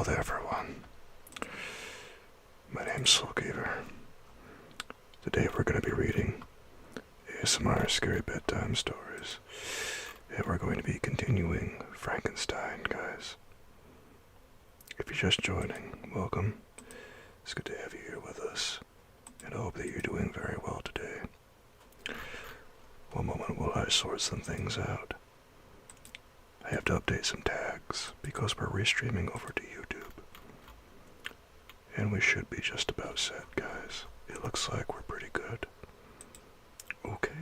there, everyone. My name's Soulgiver. Today we're going to be reading ASMR Scary Bedtime Stories. And we're going to be continuing Frankenstein, guys. If you're just joining, welcome. It's good to have you here with us. And I hope that you're doing very well today. One moment while I sort some things out. I have to update some tags because we're restreaming over to YouTube. And we should be just about set, guys. It looks like we're pretty good. Okay.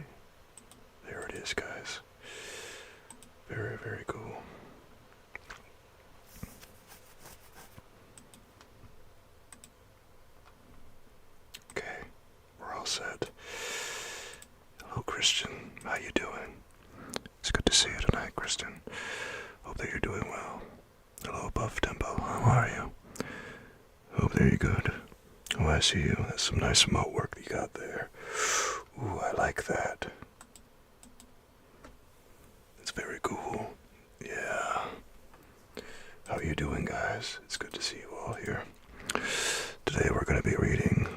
There it is, guys. Very, very cool. Okay. We're all set. Hello, Christian. How you doing? It's good to see you tonight, Kristen. Hope that you're doing well. Hello, Buff Tempo. How are you? Hope that you're good. Oh, I see you. That's some nice remote work that you got there. Ooh, I like that. It's very cool. Yeah. How are you doing, guys? It's good to see you all here. Today we're going to be reading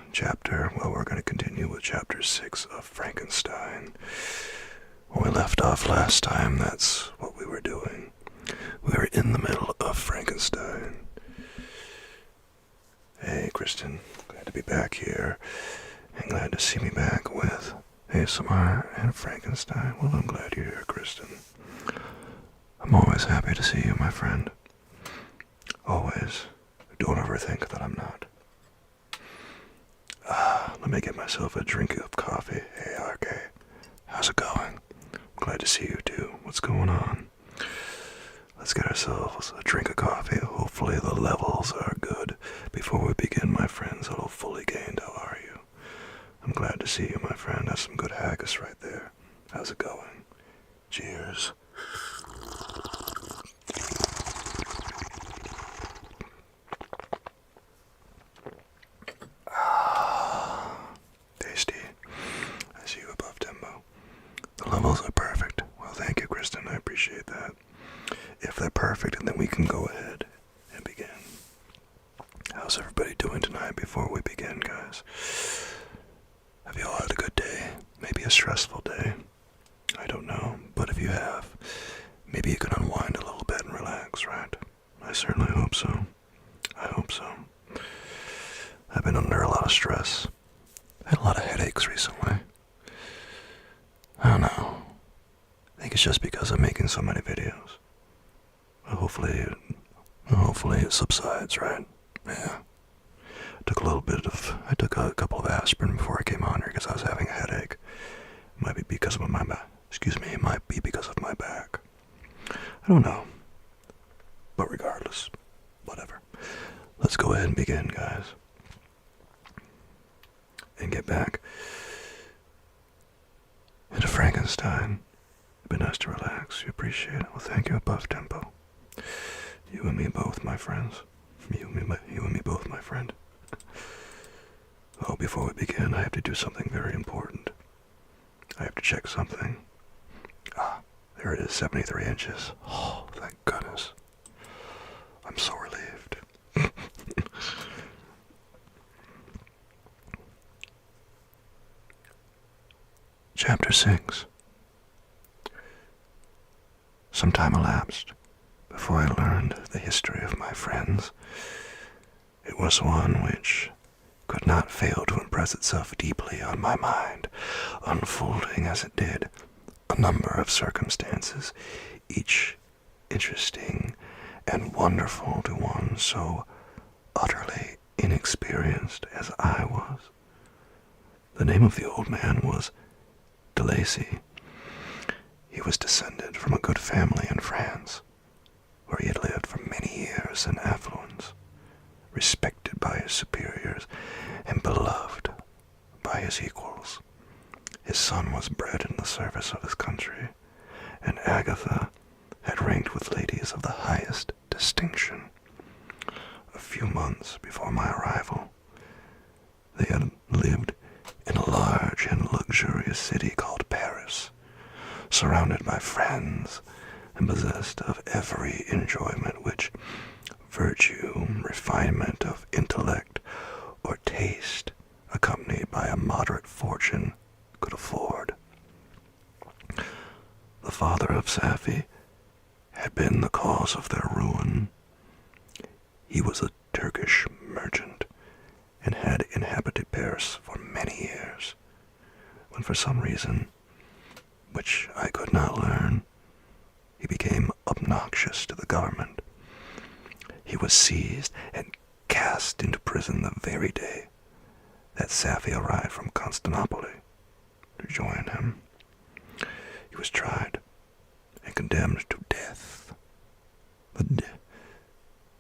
we're going to continue with chapter 6 of Frankenstein. When we left off last time, that's what we were doing. We were in the middle of Frankenstein. Hey, Kristen. Glad to be back here. And glad to see me back with ASMR and Frankenstein. Well, I'm glad you're here, Kristen. I'm always happy to see you, my friend. Always. Don't ever think that I'm not. Let me get myself a drink of coffee. Hey, RK. How's it going? Glad to see you too. What's going on? Let's get ourselves a drink of coffee. Hopefully the levels are good before we begin, my friends. Hello, fully gained. How are you? I'm glad to see you, my friend. That's some good haggis right there. How's it going? Cheers. Tasty. I see you above tempo. The levels are perfect. Well, thank you, Kristen. I appreciate that. If they're perfect, then we can go ahead and begin. How's everybody doing tonight before we begin, guys? Have you all had a good day? Maybe a stressful day? I don't know, but if you have, maybe you can unwind a little bit and relax, right? I certainly hope so. I hope so. I've been under a lot of stress. I had a lot of headaches recently. I don't know. I think it's just because I'm making so many videos. Hopefully it subsides, right? Yeah. I took a couple of aspirin before I came on here because I was having a headache. It might be because of my back. It might be because of my back. I don't know. But regardless, whatever. Let's go ahead and begin, guys. And get back into Frankenstein. It'd be nice to relax. You appreciate it. Well, thank you, above tempo. You and me both, my friends. You and me both, my friend. Oh, before we begin, I have to do something very important. I have to check something. There it is, 73 inches. Oh, thank goodness. I'm so relieved. Chapter 6. Some time elapsed before I learned the history of my friends. It was one which could not fail to impress itself deeply on my mind, unfolding as it did a number of circumstances, each interesting and wonderful to one so utterly inexperienced as I was. The name of the old man was de Lacy. He was descended from a good family in France, where he had lived for many years in affluence, respected by his superiors and beloved by his equals. His son was bred in the service of his country, and Agatha had ranked with ladies of the highest distinction. A few months before my arrival, they had lived in a large and luxurious city called Paris, surrounded by friends and possessed of every enjoyment which virtue, refinement of intellect, or taste, accompanied by a moderate fortune, could afford. The father of Safi had been the cause of their ruin. He was a Turkish merchant and had inhabited Paris for many years, when for some reason, which I could not learn, he became obnoxious to the government. He was seized and cast into prison the very day that Safi arrived from Constantinople to join him. He was tried and condemned to death. The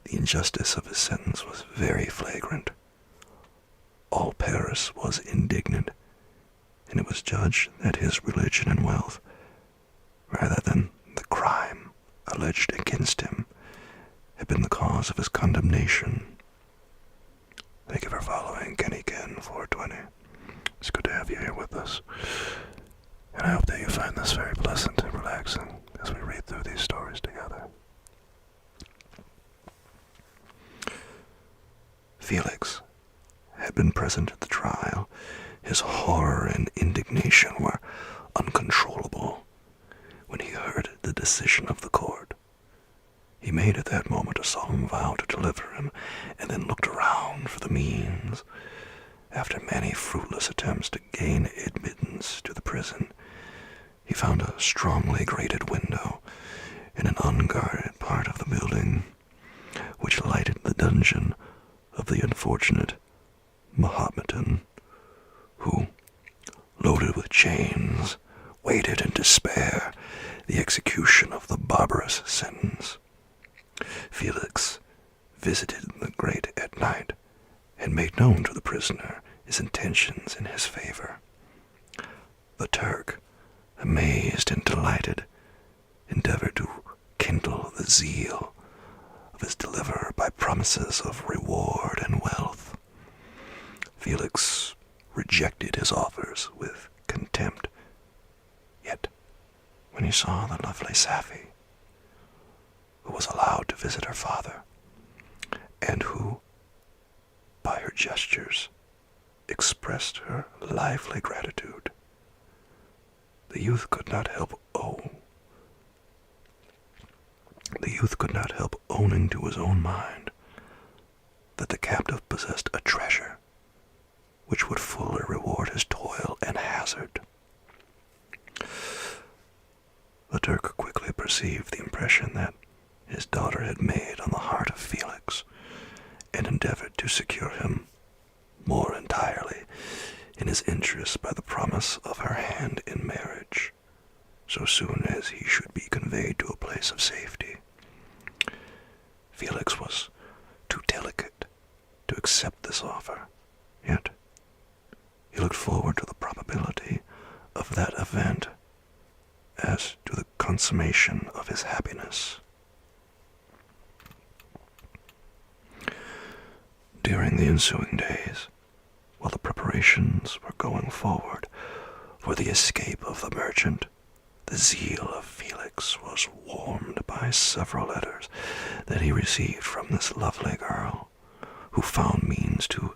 injustice of his sentence was very flagrant. All Paris was indignant, and it was judged that his religion and wealth, rather than the crime alleged against him, had been the cause of his condemnation. Thank you for following Kenny Ken 420. It's good to have you here with us, and I hope that you find this very pleasant and relaxing as we read through these stories together. Felix had been present at the trial. His horror and indignation were uncontrollable when he heard the decision of the court. He made at that moment a solemn vow to deliver him, and then looked around for the means. After many fruitless attempts to gain admittance to the prison, he found a strongly grated window in an unguarded part of the building, which lighted the dungeon of the unfortunate Mahometan, who, loaded with chains, waited in despair the execution of the barbarous sentence. Felix visited the grate at night and made known to the prisoner his intentions in his favor. The Turk, amazed and delighted, endeavored to kindle the zeal of his deliverer by promises of reward and wealth. Felix rejected his offers with contempt. Yet, when he saw the lovely Safi, who was allowed to visit her father, and who, by her gestures, expressed her lively gratitude, the youth could not help owning to his own mind that the captive possessed a treasure which would fully reward his toil and hazard. The Turk quickly perceived the impression that his daughter had made on the heart of Felix, and endeavored to secure him more entirely in his interest by the promise of her hand in marriage, so soon as he should be conveyed to a place of safety. Felix was too delicate to accept this offer, yet he looked forward to the probability of that event as to the consummation of his happiness. During the ensuing days, while the preparations were going forward for the escape of the merchant, the zeal of Felix was warmed by several letters that he received from this lovely girl, who found means to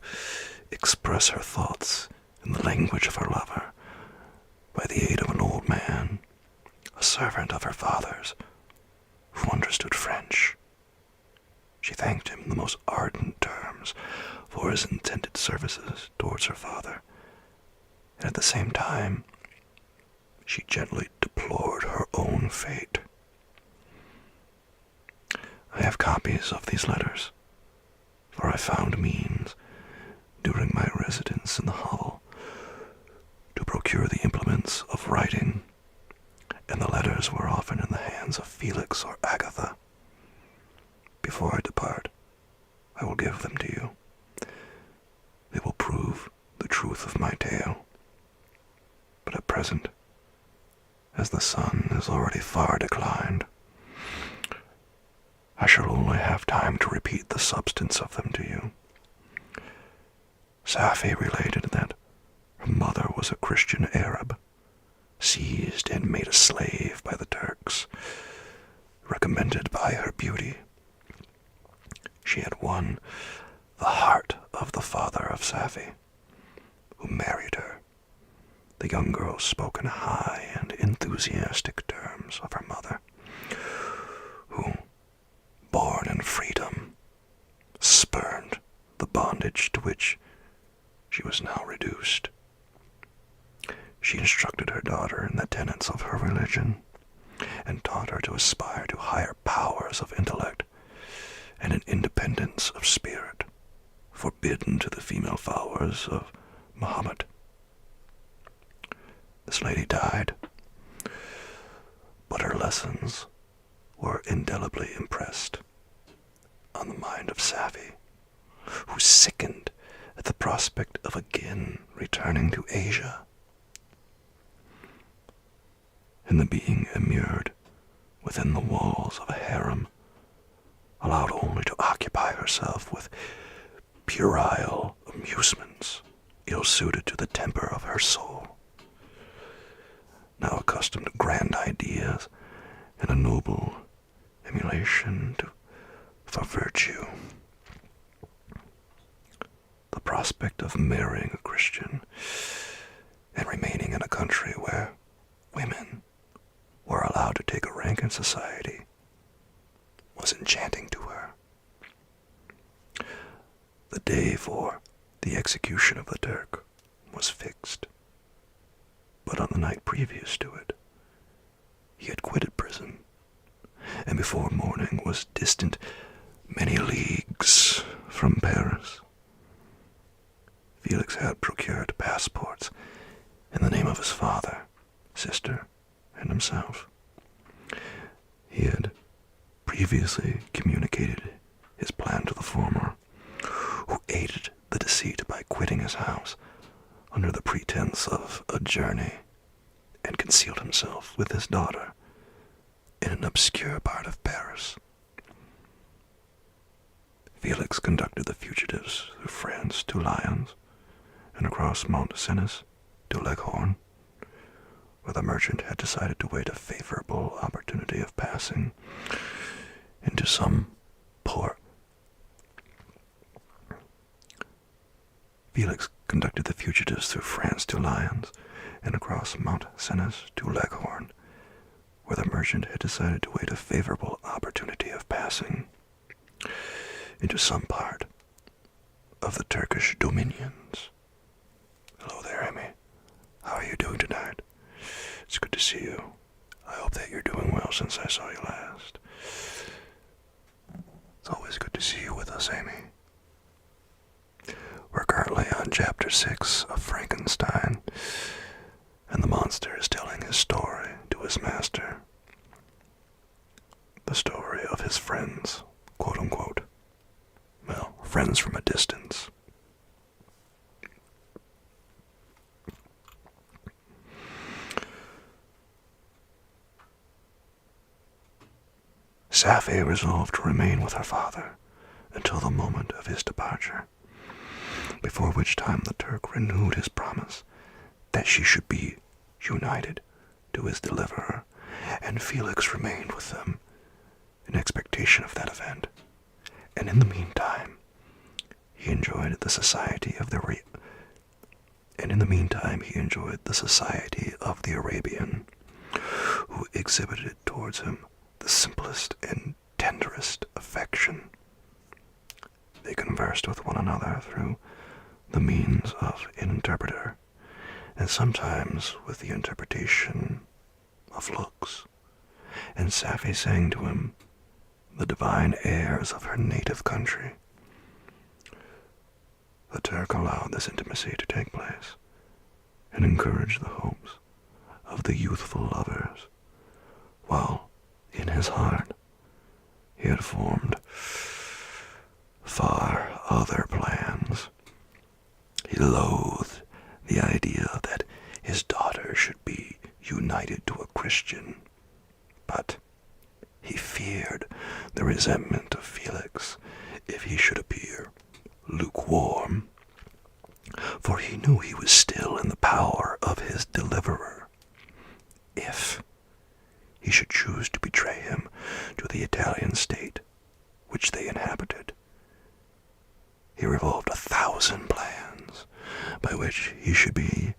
express her thoughts in the language of her lover by the aid of an old man, a servant of her father's, who understood French. She thanked him in the most ardent terms for his intended services towards her father, and at the same time she gently deplored her own fate. I have copies of these letters, for I found means, during my residence in the hovel, to procure the implements of writing, and the letters were often in the hands of Felix or Agatha. Before I depart, I will give them to you. They will prove the truth of my tale. But at present, as the sun is already far declined, I shall only have time to repeat the substance of them to you. Safi related that her mother was a Christian Arab, seized and made a slave by the Turks, recommended by her beauty. she had won the heart of the father of Safi, who married her. The young girl spoke in high and enthusiastic terms of her mother, who, born in freedom, spurned the bondage to which she was now reduced. She instructed her daughter in the tenets of her religion, and taught her to aspire to higher powers of intellect and an independence of spirit, forbidden to the female followers of Muhammad. This lady died, but her lessons were indelibly impressed on the mind of Safi, who sickened at the prospect of again returning to Asia. And the being immured within the walls of a harem, allowed only to occupy herself with puerile amusements ill-suited to the temper of her soul, now accustomed to grand ideas and a noble emulation for virtue. The prospect of marrying a Christian and remaining in a country where women were allowed to take a rank in society was enchanting to her. The day for the execution of the Turk was fixed, but on the night previous to it, he had quitted prison, and before morning was distant many leagues from Paris. Felix had procured passports in the name of his father, sister, and himself. He had previously communicated his plan to the former, who aided the deceit by quitting his house under the pretense of a journey, and concealed himself with his daughter in an obscure part of Paris. Felix conducted the fugitives through France to Lyons, and across Mont Cenis to Leghorn, where the merchant had decided to wait a favorable opportunity of passing into some port. Felix conducted the fugitives through France to Lyons, and across Mont Cenis to Leghorn, where the merchant had decided to wait a favorable opportunity of passing into some part of the Turkish dominions. Hello there, Amy. How are you doing tonight? It's good to see you. I hope that you're doing well since I saw you last. It's always good to see you with us, Amy. We're currently on chapter 6 of Frankenstein, and the monster is telling his story to his master. The story of his friends, quote-unquote. Well, friends from a distance. Safi resolved to remain with her father until the moment of his departure, before which time the Turk renewed his promise that she should be united to his deliverer, and Felix remained with them in expectation of that event. And in the meantime, he enjoyed the society of the Arabian, who exhibited towards him the simplest and tenderest affection. They conversed with one another through the means of an interpreter, and sometimes with the interpretation of looks, and Safi sang to him the divine airs of her native country. The Turk allowed this intimacy to take place, and encouraged the hopes of the youthful lovers, while in his heart he had formed far other plans. He loathed the idea that his daughter should be united to a Christian, but he feared the resentment of Felix if he should appear lukewarm, for he knew he was still in the power of his deliverer. If he should choose to betray him to the Italian state which they inhabited, he revolved 1,000 plans by which he should be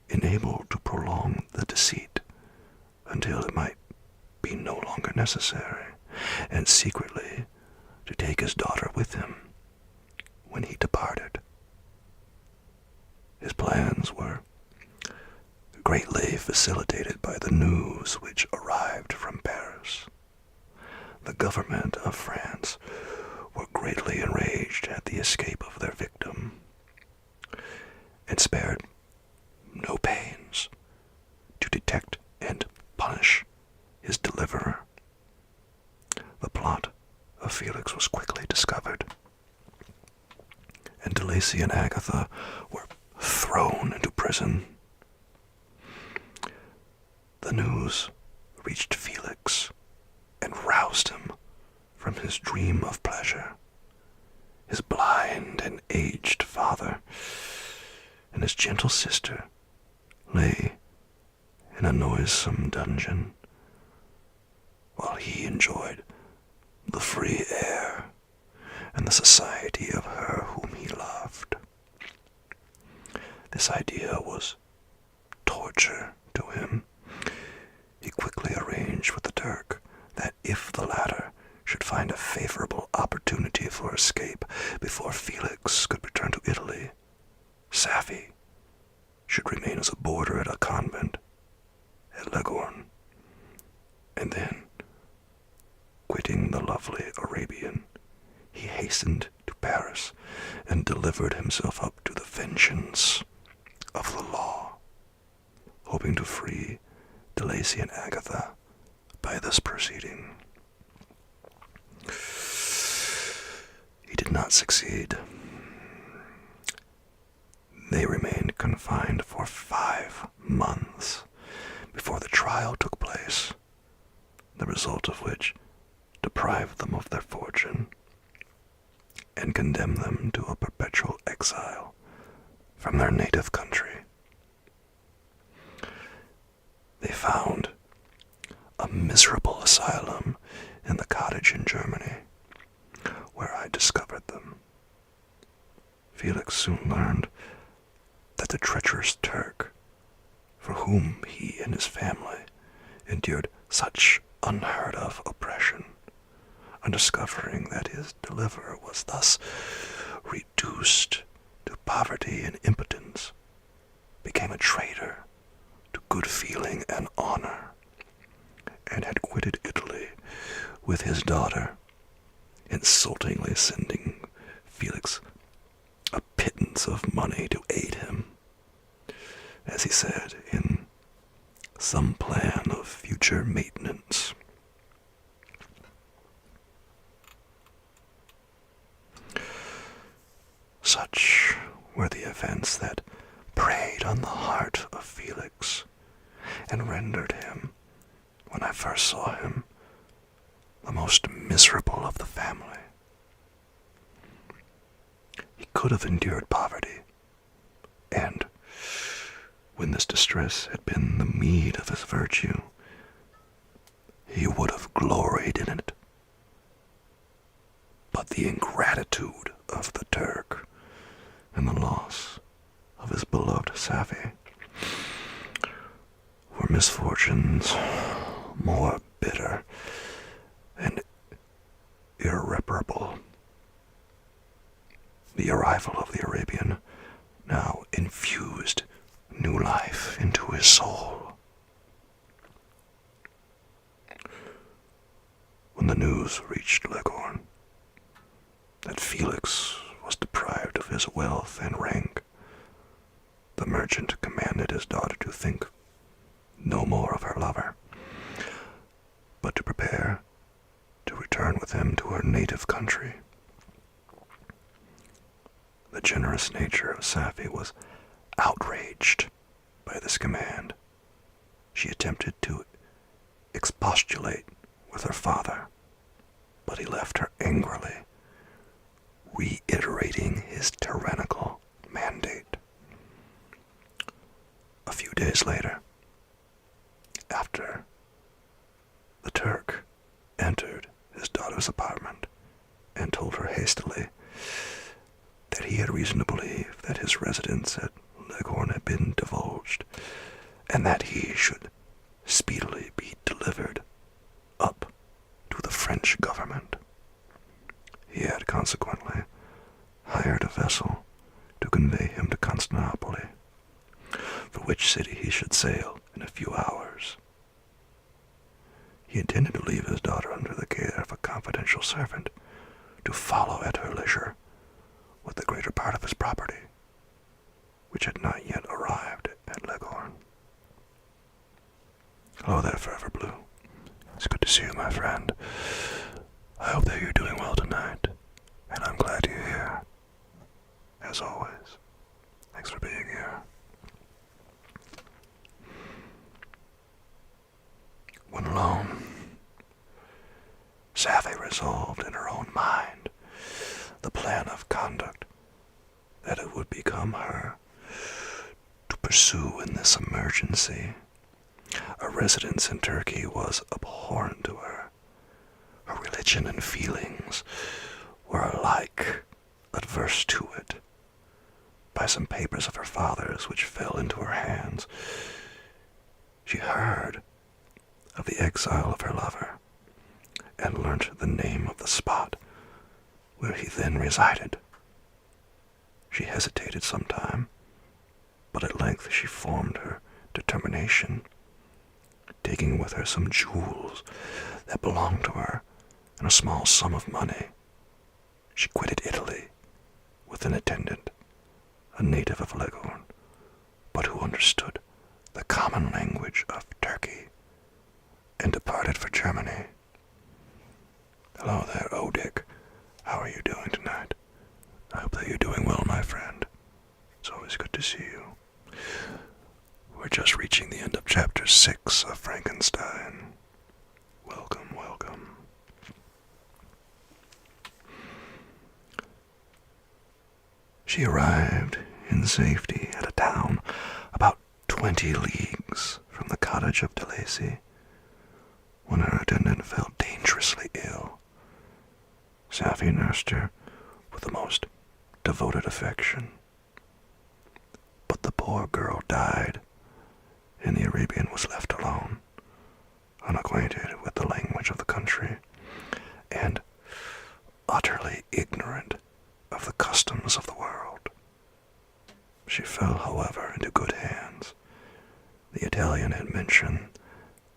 enabled to prolong the deceit until it might be no longer necessary, and secretly to take his daughter with him when he departed. His plans were greatly facilitated by the news which arrived from Paris. The government of France were greatly enraged at the escape of their victim, and spared no pains to detect and punish his deliverer. The plot of Felix was quickly discovered, and DeLacy and Agatha were thrown into prison. The news reached Felix and roused him from his dream of pleasure. His blind and aged father and his gentle sister lay in a noisome dungeon, while he enjoyed the free air and the society of her whom he loved. This idea was torture to him. He quickly arranged with the Turk that if the latter should find a favorable opportunity for escape before Felix could return to Italy, Safie should remain as a boarder at a convent at Leghorn, and then, quitting the lovely Arabian, he hastened to Paris and delivered himself up to the vengeance of the law, hoping to free DeLacy and Agatha by this proceeding. He did not succeed. They remained confined for 5 months before the trial took place, the result of which deprived them of their fortune and condemned them to a perpetual exile from their native country. They found a miserable asylum in the cottage in Germany, where I discovered them. Felix soon learned that the treacherous Turk, for whom he and his family endured such unheard-of oppression, on discovering that his deliverer was thus reduced to poverty and impotence, became a traitor to good feeling and honor, and had quitted Italy with his daughter, insultingly sending Felix a pittance of money to aid him, as he said, in some plan of future maintenance. Such were the events that preyed on the heart of Felix and rendered him, when I first saw him, the most miserable of the family. He could have endured poverty, and when this distress had been the meed of his virtue, he would have gloried in it. But the ingratitude of the Turk and the loss of his beloved Safie were misfortunes more bitter and irreparable. The arrival of the Arabian now infused new life into his soul. When the news reached Leghorn that Felix was deprived of his wealth and rank, the merchant commanded his daughter to think no more of her lover, but to prepare to return with him to her native country. The generous nature of Safie was outraged by this command. She attempted to expostulate with her father, but he left her angrily, reiterating his tyrannical mandate. A few days later, after the Turk entered his daughter's apartment and told her hastily that he had reason to believe that his residence at Leghorn had been divulged, and that he should speedily be delivered up to the French government. He had consequently hired a vessel to convey him to Constantinople, for which city he should sail in a few hours. He intended to leave his daughter under the care of a confidential servant to follow at her leisure with the greater part of his property, which had not yet arrived at Leghorn. Hello there, Forever Blue. It's good to see you, my friend. I hope that you're doing well tonight, and I'm glad you're here. As always, thanks for being here. When alone, Savvy resolved in her own mind the plan of conduct that it would become her to pursue in this emergency. A residence in Turkey was abhorrent to her. Her religion and feelings were alike adverse to it. By some papers of her father's which fell into her hands, she heard of the exile of her lover, and learnt the name of the spot where he then resided. She hesitated some time, but at length she formed her determination, taking with her some jewels that belonged to her and a small sum of money. She quitted Italy with an attendant, a native of Leghorn, but who understood the common language of Turkey, and departed for Germany. Hello there, Dick. How are you doing tonight? I hope that you're doing well, my friend. It's always good to see you. We're just reaching the end of chapter 6 of Frankenstein. Welcome, welcome. She arrived in safety at a town about 20 leagues from the cottage of De Lacy, when her attendant fell dangerously ill. Savvy nursed her with the most devoted affection. But the poor girl died, and the Arabian was left alone, unacquainted with the language of the country, and utterly ignorant of the customs of the world. She fell, however, into good hands. The Italian had mentioned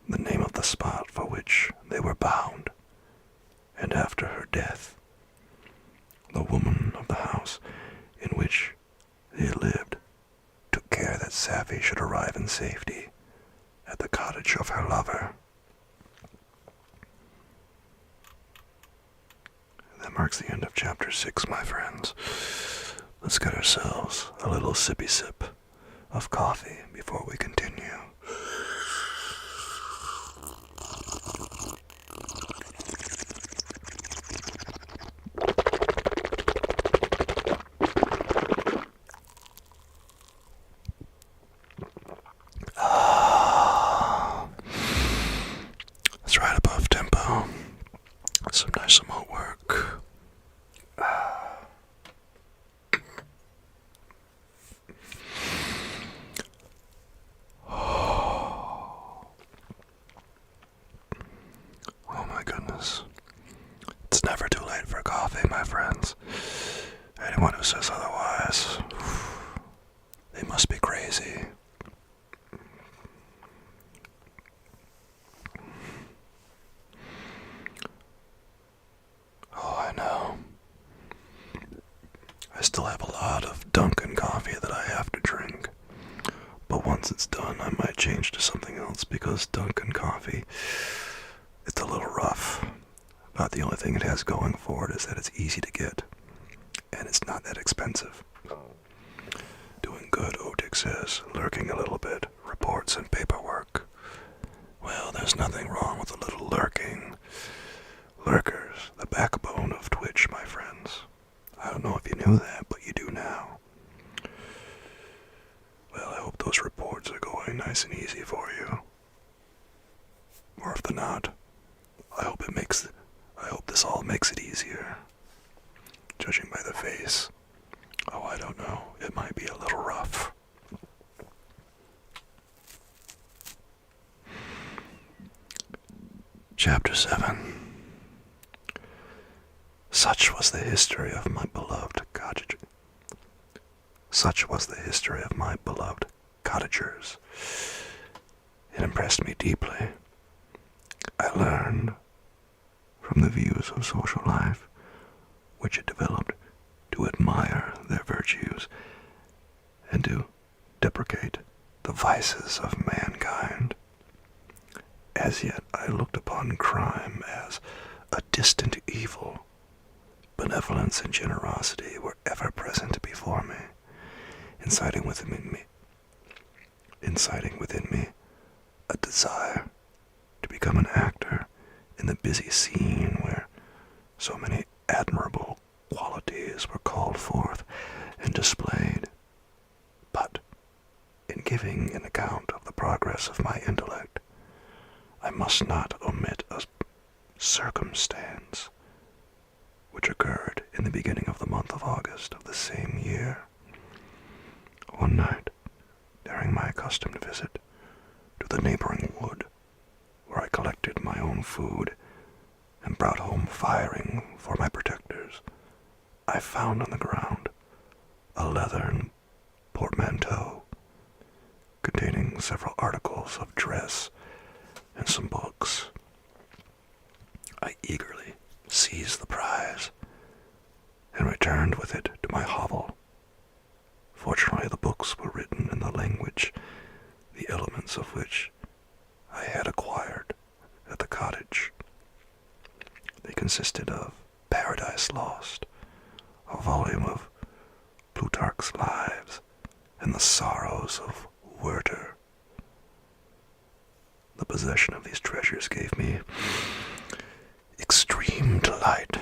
the name of the spot for which they were bound, and after her death, the woman of the house in which they lived took care that Savvy should arrive in safety at the cottage of her lover. That marks the end of chapter 6, my friends. Let's get ourselves a little sippy sip of coffee before we continue. That's right above tempo. Some nice remote work. Oh my goodness. It's never too late for coffee, my friends. Anyone who says otherwise, they must be crazy. Oh, I know. I still have a lot of Dunkin' coffee that I have to drink. But once it's done, I might change to something else, because Dunkin' coffee, it's a little rough. About the only thing it has going for it is that it's easy to get, and it's not that expensive. Doing good, Odick says, lurking a little bit, reports and paperwork. Well, there's nothing wrong with a little lurking. Lurkers, the backbone of Twitch, my friends. I don't know if you knew that, but you do now. Well, I hope those reports are going nice and easy for you. Or if they're not, I hope this all makes it easier. Judging by the face Oh, I don't know. It might be a little rough. Chapter 7. Such was the history of my beloved cottage. Such was the history of my beloved cottagers. It impressed me deeply. I learned from the views of social life, which it developed, to admire their virtues and to deprecate the vices of mankind. As yet I looked upon crime as a distant evil. Benevolence and generosity were ever present before me, inciting within me a desire to become an actor in the busy scene where so many admirable qualities were called forth and displayed. But in giving an account of the progress of my intellect, I must not omit a circumstance which occurred in the beginning of the month of August of the same year. One night, during my accustomed visit to the neighboring wood, where I collected my own food and brought home firing for my protectors, I found on the ground a leathern portmanteau containing several articles of dress and some books. I eagerly seized the prize and returned with it to my hovel. Fortunately, the books were written in the language, the elements of which I had acquired at the cottage. They consisted of Paradise Lost, a volume of Plutarch's Lives, and the Sorrows of Werther. The possession of these treasures gave me extreme delight.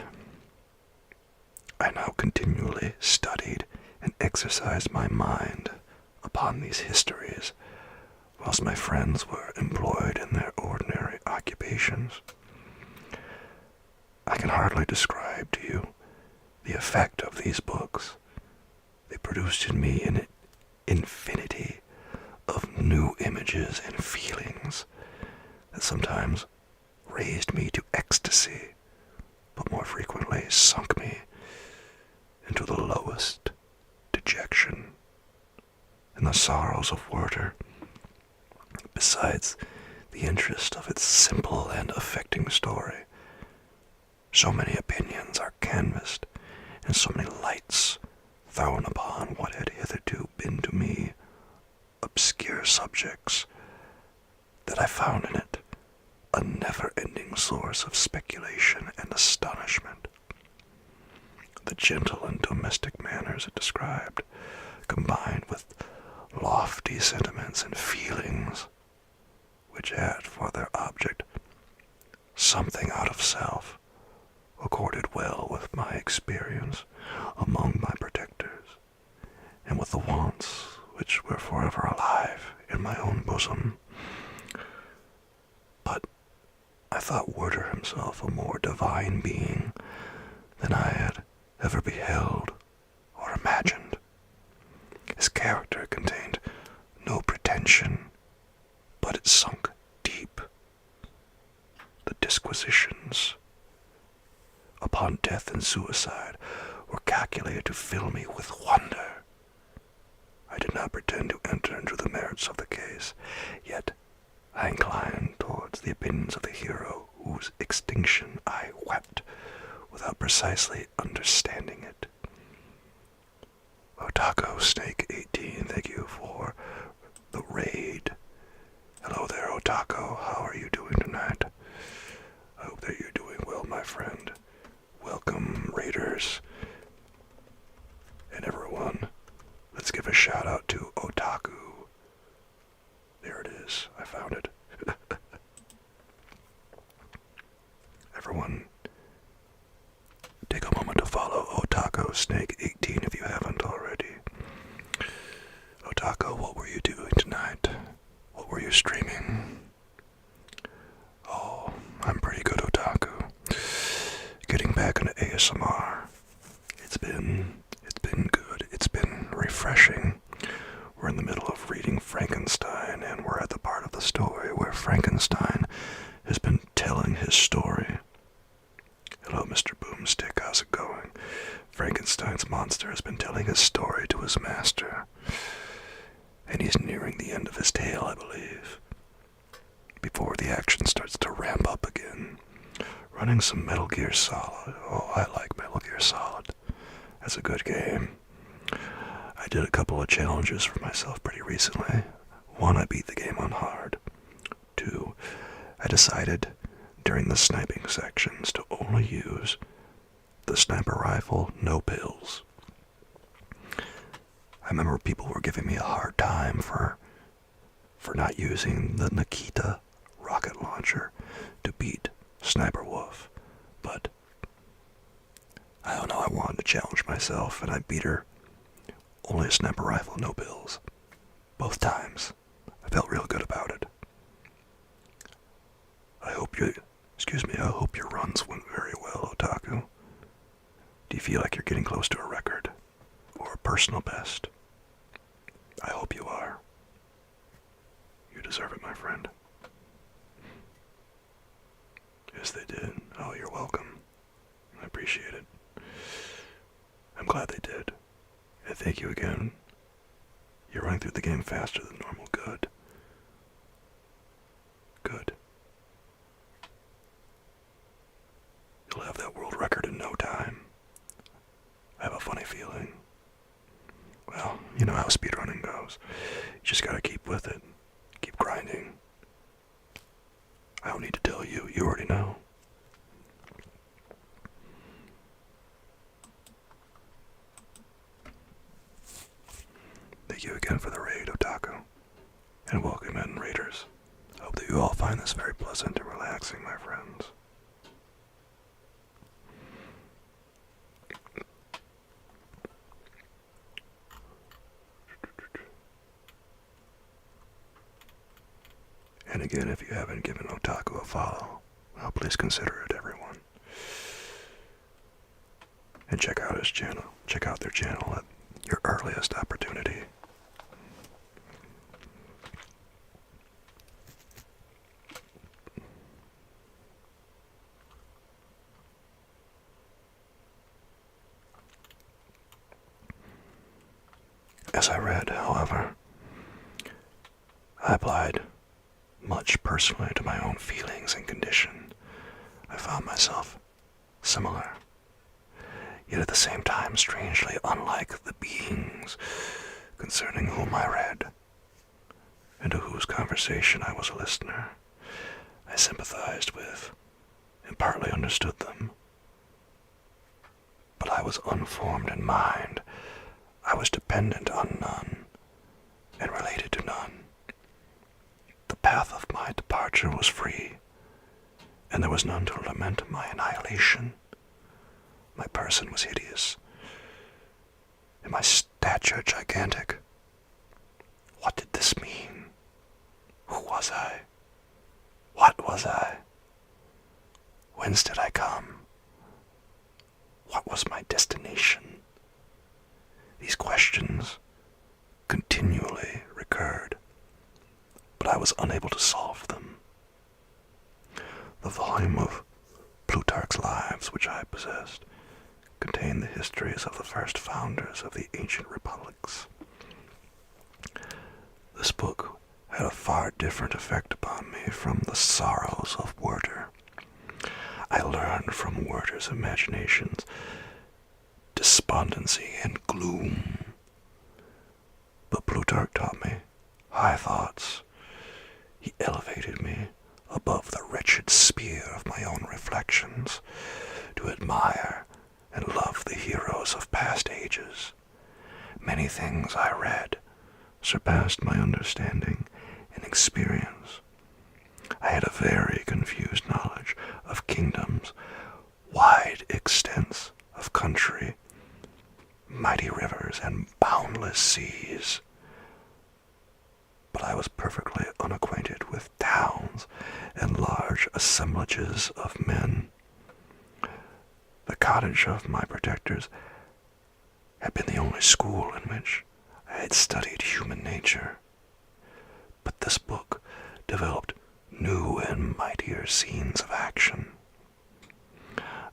I now continually studied and exercised my mind upon these histories, whilst my friends were employed in their ordinary occupations. I can hardly describe to you the effect of these books. They produced in me an infinity of new images and feelings that sometimes raised me to ecstasy, but more frequently sunk me into the lowest dejection. In the Sorrows of Werther, besides the interest of its simple and affecting story, so many opinions are canvassed, and so many lights thrown upon what had hitherto been to me obscure subjects, that I found in it a never-ending source of speculation and astonishment. The gentle and domestic manners it described, combined with lofty sentiments and feelings, which had for their object something out of self, accorded well with my experience among my protectors, and with the wants which were forever alive in my own bosom. But I thought Werther himself a more divine being than I had ever beheld or imagined. His character contained no pretension, but it sunk deep. The disquisitions upon death and suicide were calculated to fill me with wonder. I did not pretend to enter into the merits of the case, yet I inclined towards the opinions of the hero whose extinction I wept without precisely understanding it. Otako Snake 18, thank you for the raid. Hello there, Otako. How are you doing tonight? I hope that you're doing well, my friend. Welcome, raiders. And everyone, let's give a shout out to Otaku. There it is. I found it. Everyone, take a moment to follow Otako Snake 18 if you haven't already. Otako, what were you doing tonight? What were you streaming? Oh, I'm pretty good, Otaku. Getting back into ASMR. It's been good. It's Frankenstein has been telling his story. Hello, Mr. Boomstick, how's it going? Frankenstein's monster has been telling his story to his master, and he's nearing the end of his tale, I believe, before the action starts to ramp up again. Running some Metal Gear Solid. Oh, I like Metal Gear Solid. That's a good game. I did a couple of challenges for myself pretty recently. 1, I beat the game on hard. 2, I decided during the sniping sections to only use the sniper rifle, no pills. I remember people were giving me a hard time for not using the Nikita rocket launcher to beat Sniper Wolf, but I don't know, I wanted to challenge myself, and I beat her only a sniper rifle, no pills. Both times. I felt real good about it. I hope your runs went very well, Otaku. Do you feel like you're getting close to a record? Or a personal best? I hope you are. You deserve it, my friend. Yes, they did. Oh, you're welcome. I appreciate it. I'm glad they did. And thank you again. You're running through the game faster than normal. Good. Good. You'll have that world record in no time. I have a funny feeling. Well, you know how speedrunning goes. You just gotta keep with it. Keep grinding. I don't need to tell you. You already know. Thank you again for the raid, Otaku. And welcome in, raiders. I hope that you all find this very pleasant and relaxing, my friends. And again, if you haven't given Otaku a follow, well, please consider it, everyone. And check out his channel. Check out their channel at your earliest opportunity. As I read, however, I applied much personally to my own feelings and condition. I found myself similar, yet at the same time strangely unlike the beings concerning whom I read, and to whose conversation I was a listener. I sympathized with and partly understood them, but I was unformed in mind. I was dependent on none, and related to none. The path of my departure was free, and there was none to lament my annihilation. My person was hideous, and my stature gigantic. What did this mean? Who was I? What was I? Whence did I come? What was my destination? These questions continually recurred, but I was unable to solve them. The volume of Plutarch's Lives which I possessed contained the histories of the first founders of the ancient republics. This book had a far different effect upon me from the sorrows of Werther. I learned from Werther's imaginations despondency and gloom, but Plutarch taught me high thoughts. He elevated me above the wretched sphere of my own reflections to admire and love the heroes of past ages. Many things I read surpassed my understanding and experience. I had a very confused knowledge of kingdoms, wide extents of country, mighty rivers, and boundless seas. But I was perfectly unacquainted with towns and large assemblages of men. The cottage of my protectors had been the only school in which I had studied human nature. But this book developed new and mightier scenes of action.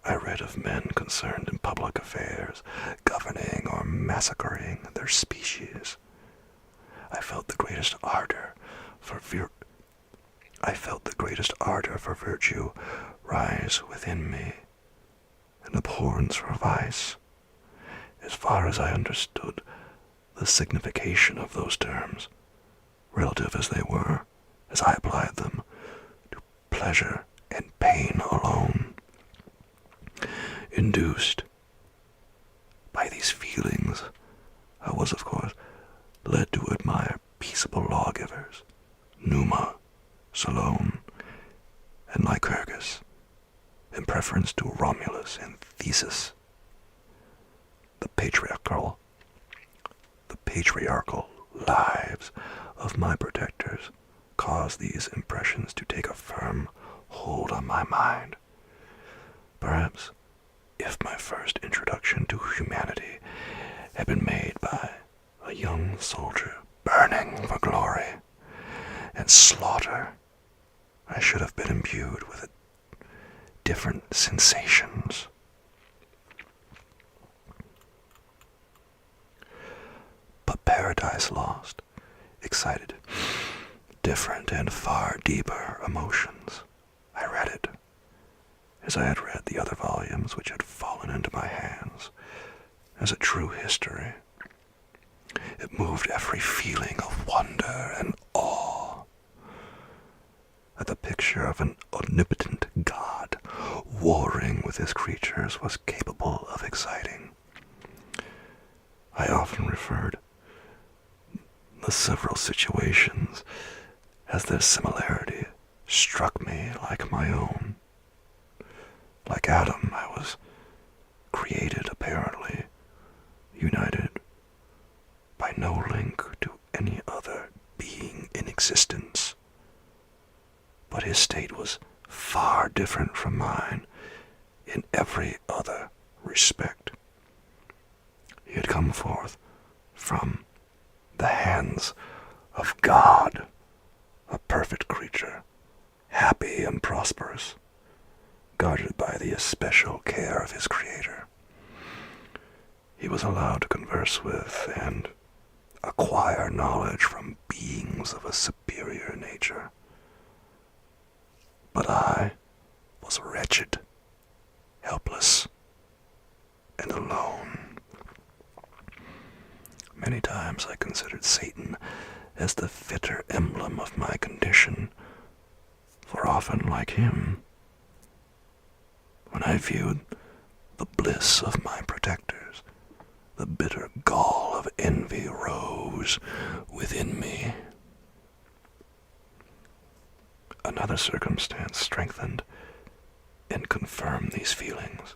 I read of men concerned in public affairs, governing or massacring their species. I felt the greatest ardor for virtue rise within me, an abhorrence for vice. As far as I understood the signification of those terms, relative as they were, as I applied them to pleasure and pain alone. Induced by these feelings, I was, of course, led to admire peaceable lawgivers, Numa, Solon, and Lycurgus, in preference to Romulus and Theseus. The patriarchal lives of my protectors caused these impressions to take a firm hold on my mind. Perhaps if my first introduction to humanity had been made by a young soldier burning for glory and slaughter, I should have been imbued with different sensations. But Paradise Lost excited different and far deeper emotions. I read it, as I had read the other volumes which had fallen into my hands, as a true history. It moved every feeling of wonder and awe at the picture of an omnipotent God warring with his creatures was capable of exciting. I often referred the several situations as their similarity struck me like my own. Like Adam, I was created apparently, united by no link to any other being in existence. But his state was far different from mine in every other respect. He had come forth from the hands of God, a perfect creature, happy and prosperous, guarded by the especial care of his Creator. He was allowed to converse with and acquire knowledge from beings of a superior nature. But I was wretched, helpless, and alone. Many times I considered Satan as the fitter emblem of my condition, for often, like him, when I viewed the bliss of my protectors, the bitter gall of envy rose within me. Another circumstance strengthened and confirmed these feelings.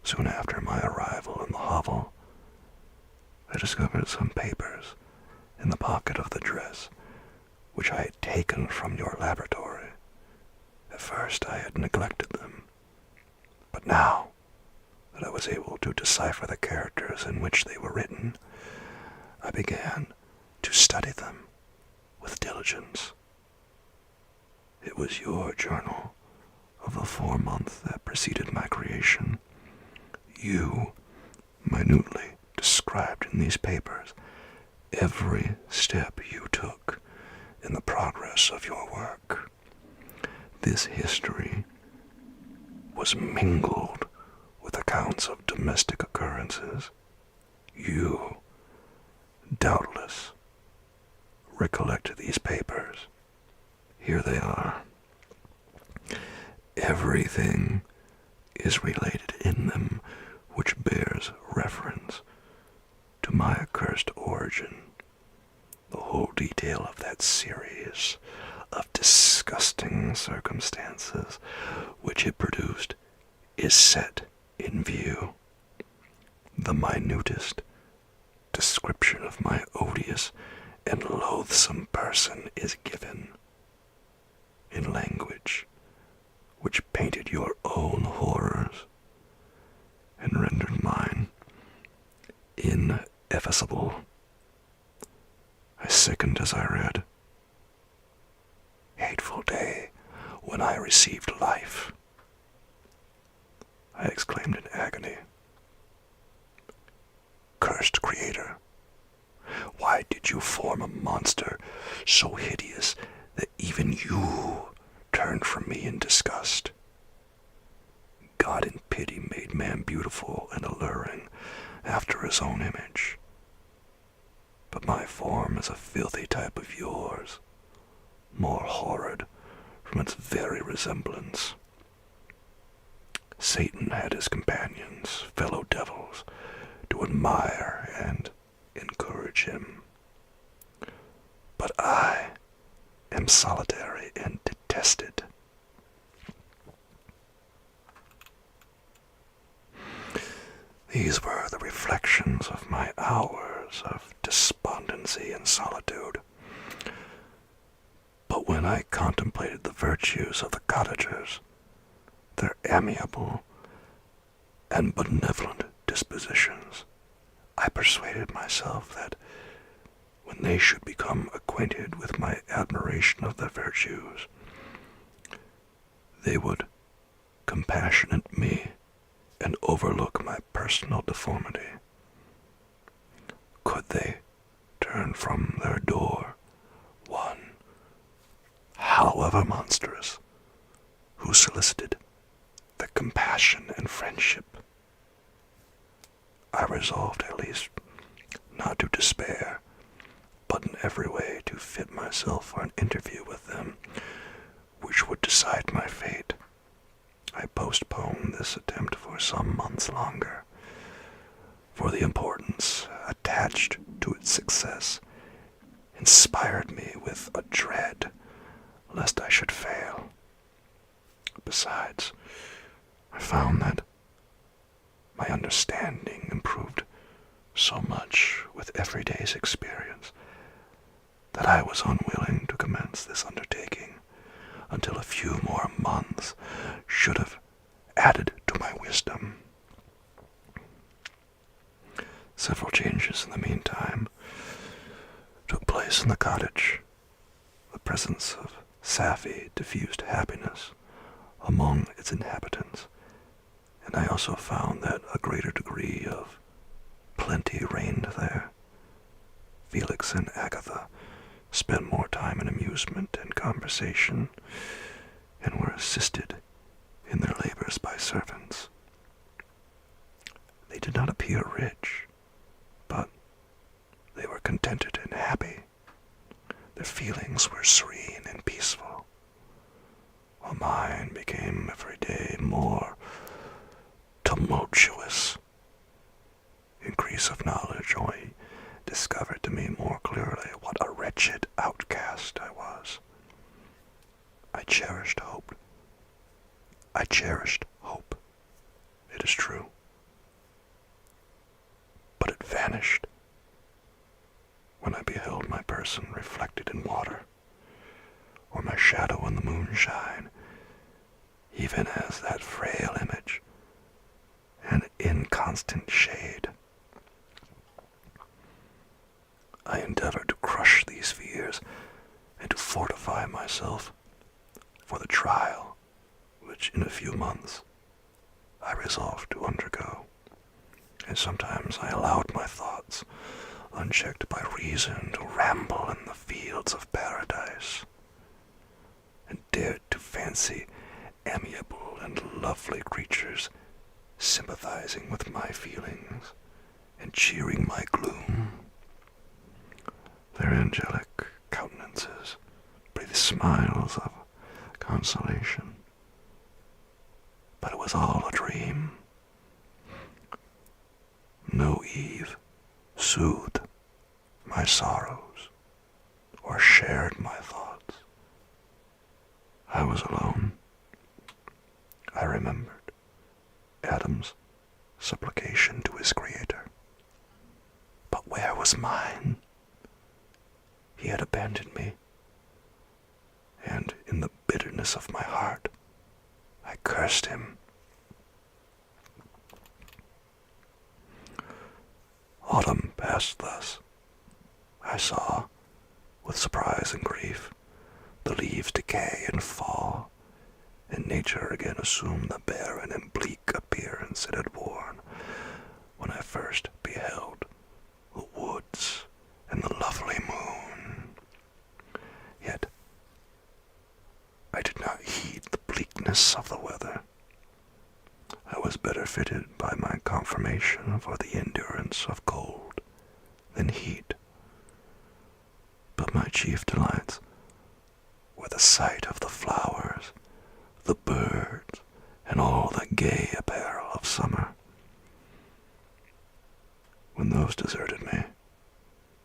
Soon after my arrival in the hovel, I discovered some papers in the pocket of the dress which I had taken from your laboratory. At first I had neglected them, but now that I was able to decipher the characters in which they were written, I began to study them with diligence. It was your journal of the 4-month that preceded my creation. You minutely described in these papers every step you took in the progress of your work. This history was mingled with accounts of domestic occurrences. You, doubtless, recollect these papers. Here they are. Everything is related in them which bears reference to my accursed origin. The whole detail of that series of disgusting circumstances which it produced is set in view. The minutest description of my odious and loathsome person is given in language which painted your own horrors and rendered mine ineffaceable. I sickened as I read. hateful day when I received life," I exclaimed in agony. "Cursed creator, why did you form a monster so hideous that even you turned from me in disgust? God in pity made man beautiful and alluring after his own image. But my form is a filthy type of yours, more horrid from its very resemblance. Satan had his companions, fellow devils, to admire and encourage him. But I am solitary and detested. These were the reflections of my hours of despondency and solitude. But when I contemplated the virtues of the cottagers, their amiable and benevolent dispositions, I persuaded myself that when they should become acquainted with my admiration of their virtues, they would compassionate me and overlook my personal deformity. Could they turn from their door one, however monstrous, who solicited their compassion and friendship? I resolved at least not to despair, but in every way to fit myself for an interview with them which would decide my fate. I postponed this attempt for some months longer, for the importance attached to its success inspired me with a dread lest I should fail. Besides, I found that my understanding improved so much with every day's experience that I was unwilling to commence this undertaking until a few more months should have added to my wisdom. Several changes in the meantime took place in the cottage. The presence of Safie diffused happiness among its inhabitants, and I also found that a greater degree of plenty reigned there. Felix and Agatha spent more time in amusement and conversation, and were assisted in their labors by servants. They did not appear rich, but they were contented and happy. Their feelings were serene and peaceful, while mine became every day more tumultuous. Increase of knowledge only discovered to me more clearly what a wretched outcast I was. I cherished hope. It is true. But it vanished when I beheld my person reflected in water, or my shadow in the moonshine, even as that frail image, an inconstant shade. I endeavored to crush these fears and to fortify myself for the trial which in a few months I resolved to undergo. And sometimes I allowed my thoughts, unchecked by reason, to ramble in the fields of paradise, and dared to fancy amiable and lovely creatures sympathizing with my feelings and cheering my gloom. Their angelic countenances breathed smiles of consolation. But it was all a dream. No Eve soothed my sorrows or shared my thoughts. I was alone. I remembered Adam's supplication to his Creator. But where was mine? He had abandoned me, and in the bitterness of my heart, I cursed him. Autumn passed thus. I saw, with surprise and grief, the leaves decay and fall, and nature again assumed the barren and bleak appearance it had worn when I first beheld the woods and the lovely moon. Yet I did not heed the bleakness of the weather. I was better fitted by my conformation for the endurance of cold than heat. But my chief delights were the sight of the flowers, the birds, and all the gay apparel of summer. When those deserted me,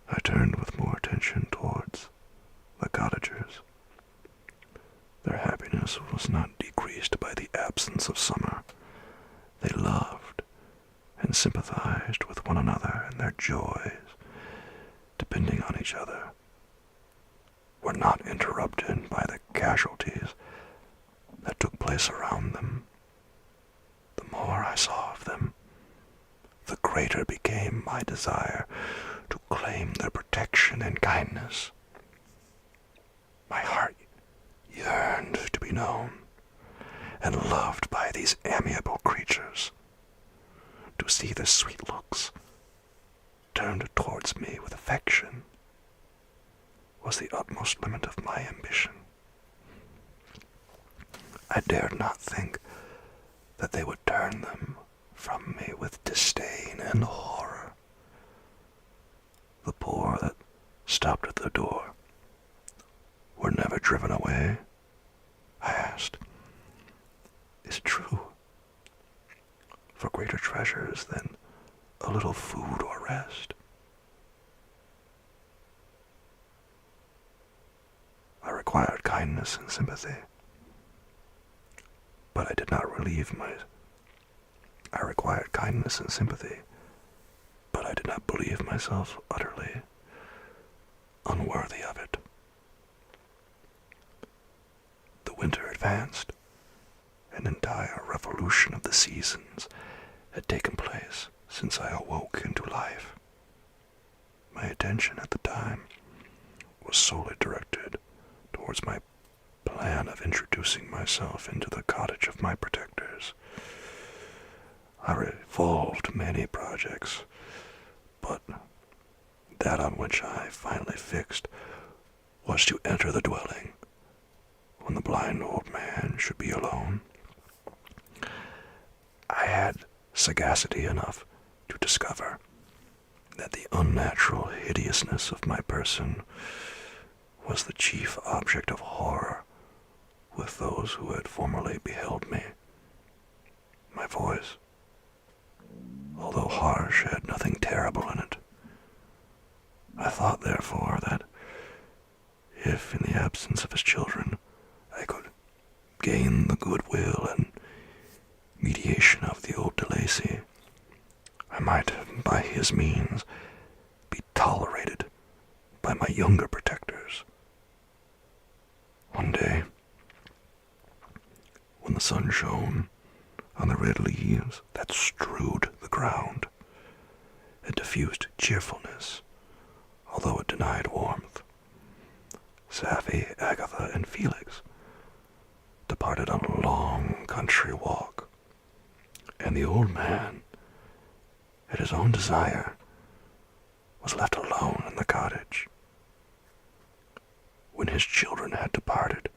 I turned with more attention towards the cottagers. Their happiness was not decreased by the absence of summer. They loved and sympathized with one another, and their joys, depending on each other, were not interrupted by the casualties that took place around them. The more I saw of them, the greater became my desire to claim their protection and kindness. My heart yearned to be known and loved by these amiable creatures. To see their sweet looks turned towards me with affection was the utmost limit of my ambition. I dared not think that they would turn them from me with disdain and horror. The poor that stopped at the door were never driven away. I asked, "Is it true? For greater treasures than a little food or rest?" I required kindness and sympathy, but I did not believe myself utterly unworthy of it. The winter advanced. An entire revolution of the seasons had taken place since I awoke into life. My attention at the time was solely directed towards my plan of introducing myself into the cottage of my protectors. I revolved many projects, but that on which I finally fixed was to enter the dwelling when the blind old man should be alone. I had sagacity enough to discover that the unnatural hideousness of my person was the chief object of horror with those who had formerly beheld me. My voice, although harsh, had nothing terrible in it. I thought, therefore, that if, in the absence of his children, I could gain the goodwill and mediation of the old de Lacy, I might, by his means, be tolerated by my younger protectors. One day, when the sun shone on the red leaves that strewed the ground, it diffused cheerfulness, although it denied warmth. Sappy, Agatha, and Felix departed on a long country walk, and the old man, at his own desire, was left alone in the cottage. When his children had departed,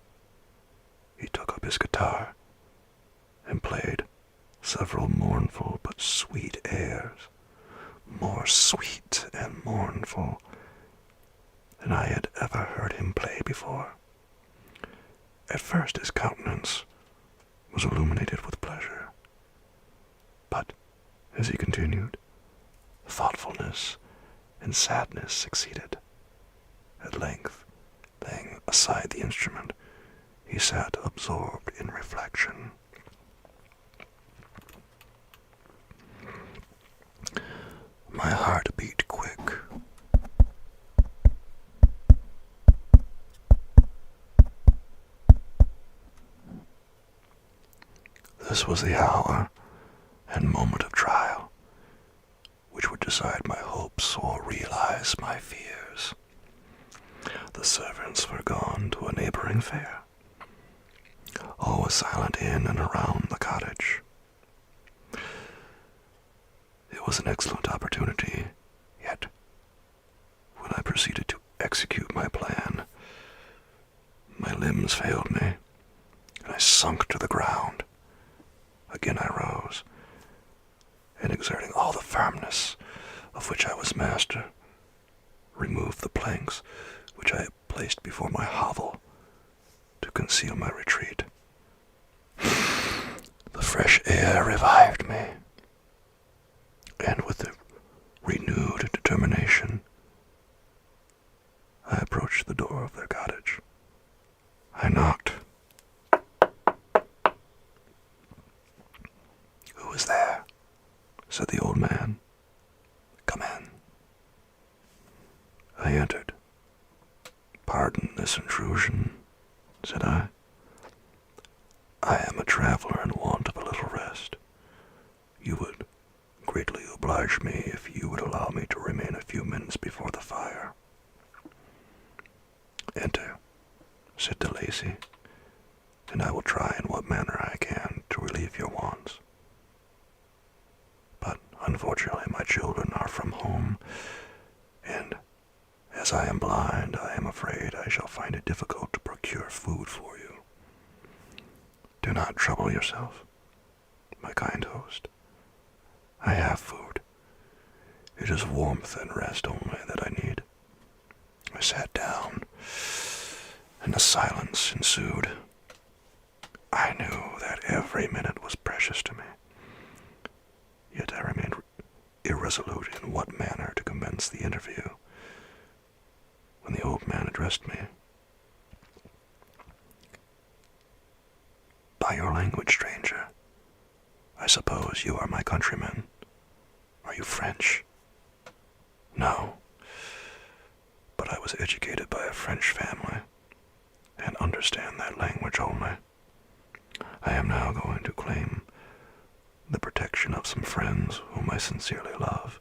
he took up his guitar and played several mournful but sweet airs, more sweet and mournful than I had ever heard him play before. At first his countenance was illuminated with pleasure, but as he continued, thoughtfulness and sadness succeeded. At length, laying aside the instrument, he sat absorbed in reflection. My heart beat quick. This was the hour and moment of trial which would decide my hopes or realize my fears. the servants were gone to a neighboring fair. All was silent in and around the cottage. It was an excellent opportunity, yet when I proceeded to execute my plan, my limbs failed me, and I sunk to the ground. Again I rose, and exerting all the firmness of which I was master, removed the planks which I had placed before my hovel to conceal my retreat. The fresh air revived me, and with a renewed determination, I approached the door of their cottage. I knocked. "Who is there?" said the old man. "Come in." I entered. "Pardon this intrusion," said I. "I am a traveler in want of a little rest. You would greatly oblige me if you would allow me to remain a few minutes before the fire." "Enter," said De Lacy, "and I will try in what manner I can to relieve your wants. But unfortunately my children are from home, and as I am blind, I am afraid I shall find it difficult to procure food for you. Do not trouble yourself, my kind host. I have food. It is warmth and rest only that I need." I sat down, and a silence ensued. I knew that every minute was precious to me, yet I remained irresolute in what manner to commence the interview, when the old man addressed me. "By your language, stranger, I suppose you are my countrymen. Are you French?" "No, but I was educated by a French family, and understand that language only. I am now going to claim the protection of some friends whom I sincerely love,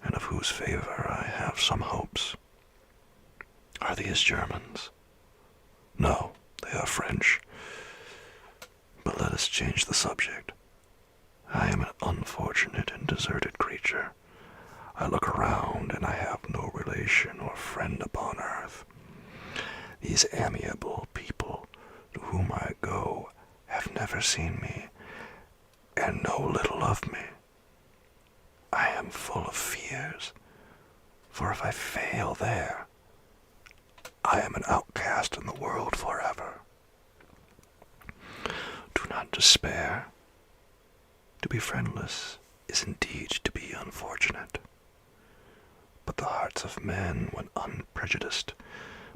and of whose favor I have some hopes." "Are these Germans?" "No, they are French. But let us change the subject. I am an unfortunate and deserted creature. I look around, and I have no relation or friend upon earth. These amiable people to whom I go have never seen me, and know little of me. I am full of fears, for if I fail there, I am an outcast in the world forever. Do not despair. To be friendless is indeed to be unfortunate. But the hearts of men, when unprejudiced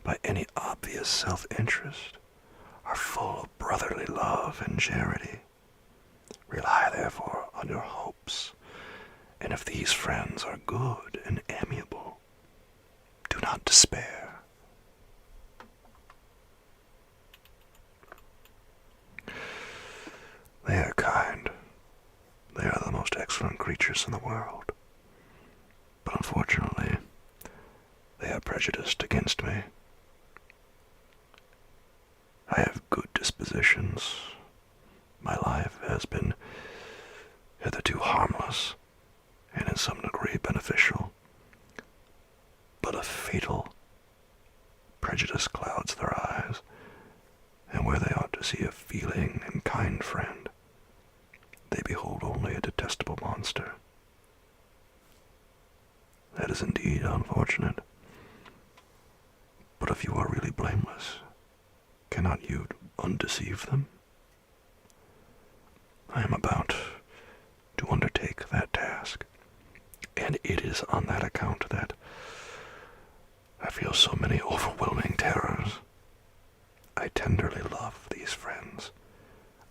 by any obvious self-interest, are full of brotherly love and charity. Rely therefore on your hopes, and if these friends are good and amiable, do not despair." "They are kind. They are the most excellent creatures in the world. But unfortunately, they are prejudiced against me. I have good dispositions. My life has been hitherto harmless, and in some degree beneficial. But a fatal prejudice clouds their eyes, and where they ought to see a feeling and kind friend, they behold only a detestable monster. That is indeed unfortunate. But if you are really blameless, cannot you undeceive them? I am about to undertake that task, and it is on that account that I feel so many overwhelming terrors. I tenderly love these friends.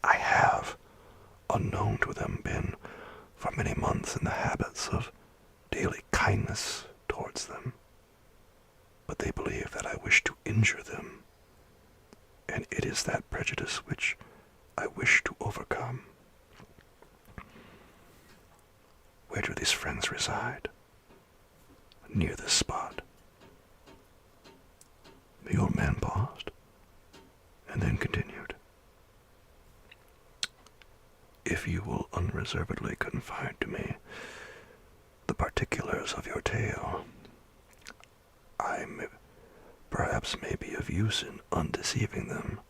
I have, unknown to them, been for many months in the habits of daily kindness towards them, but they believe that I wish to injure them, and it is that prejudice which I wish to overcome. Where do these friends reside? Near this spot. The old man paused, and then continued. If you will unreservedly confide to me the particulars of your tale, I perhaps may be of use in undeceiving them.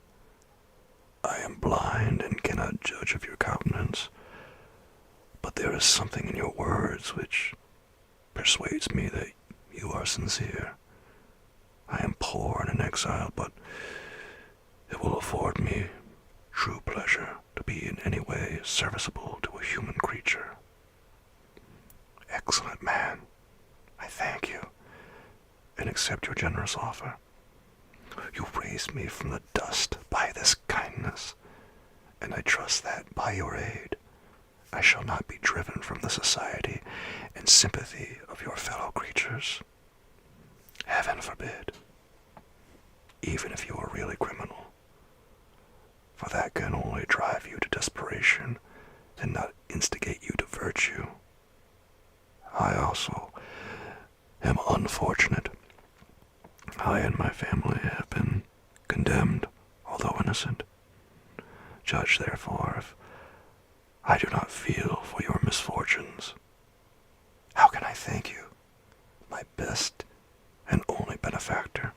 I am blind and cannot judge of your countenance, but there is something in your words which persuades me that you are sincere. I am poor and an exile, but it will afford me true pleasure to be in any way serviceable to a human creature. Excellent man, I thank you, and accept your generous offer. You raised me from the dust by this kindness, and I trust that by your aid I shall not be driven from the society and sympathy of your fellow creatures. Heaven forbid, even if you are really criminal, for that can only drive you to desperation and not instigate you to virtue. I also am unfortunate. I and my family have been condemned, although innocent. Judge, therefore, if I do not feel for your misfortunes. How can I thank you, my best and only benefactor?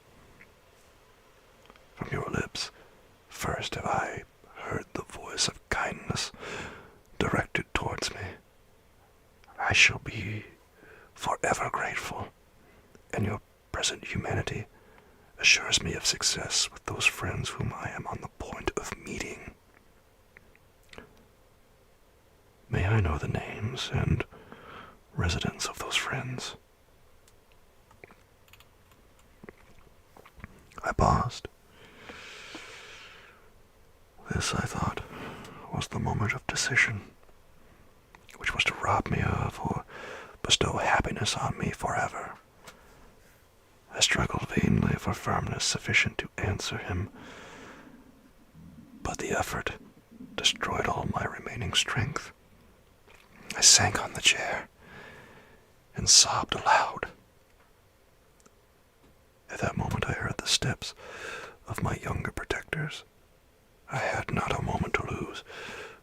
From your lips, first have I heard the voice of kindness directed towards me. I shall be forever grateful, and your present humanity assures me of success with those friends whom I am on the point of meeting. May I know the names and residence of those friends? I paused. This, I thought, was the moment of decision, which was to rob me of or bestow happiness on me forever. I struggled vainly for firmness sufficient to answer him, but the effort destroyed all my remaining strength. I sank on the chair and sobbed aloud. At that moment I heard the steps of my younger protectors. I had not a moment to lose,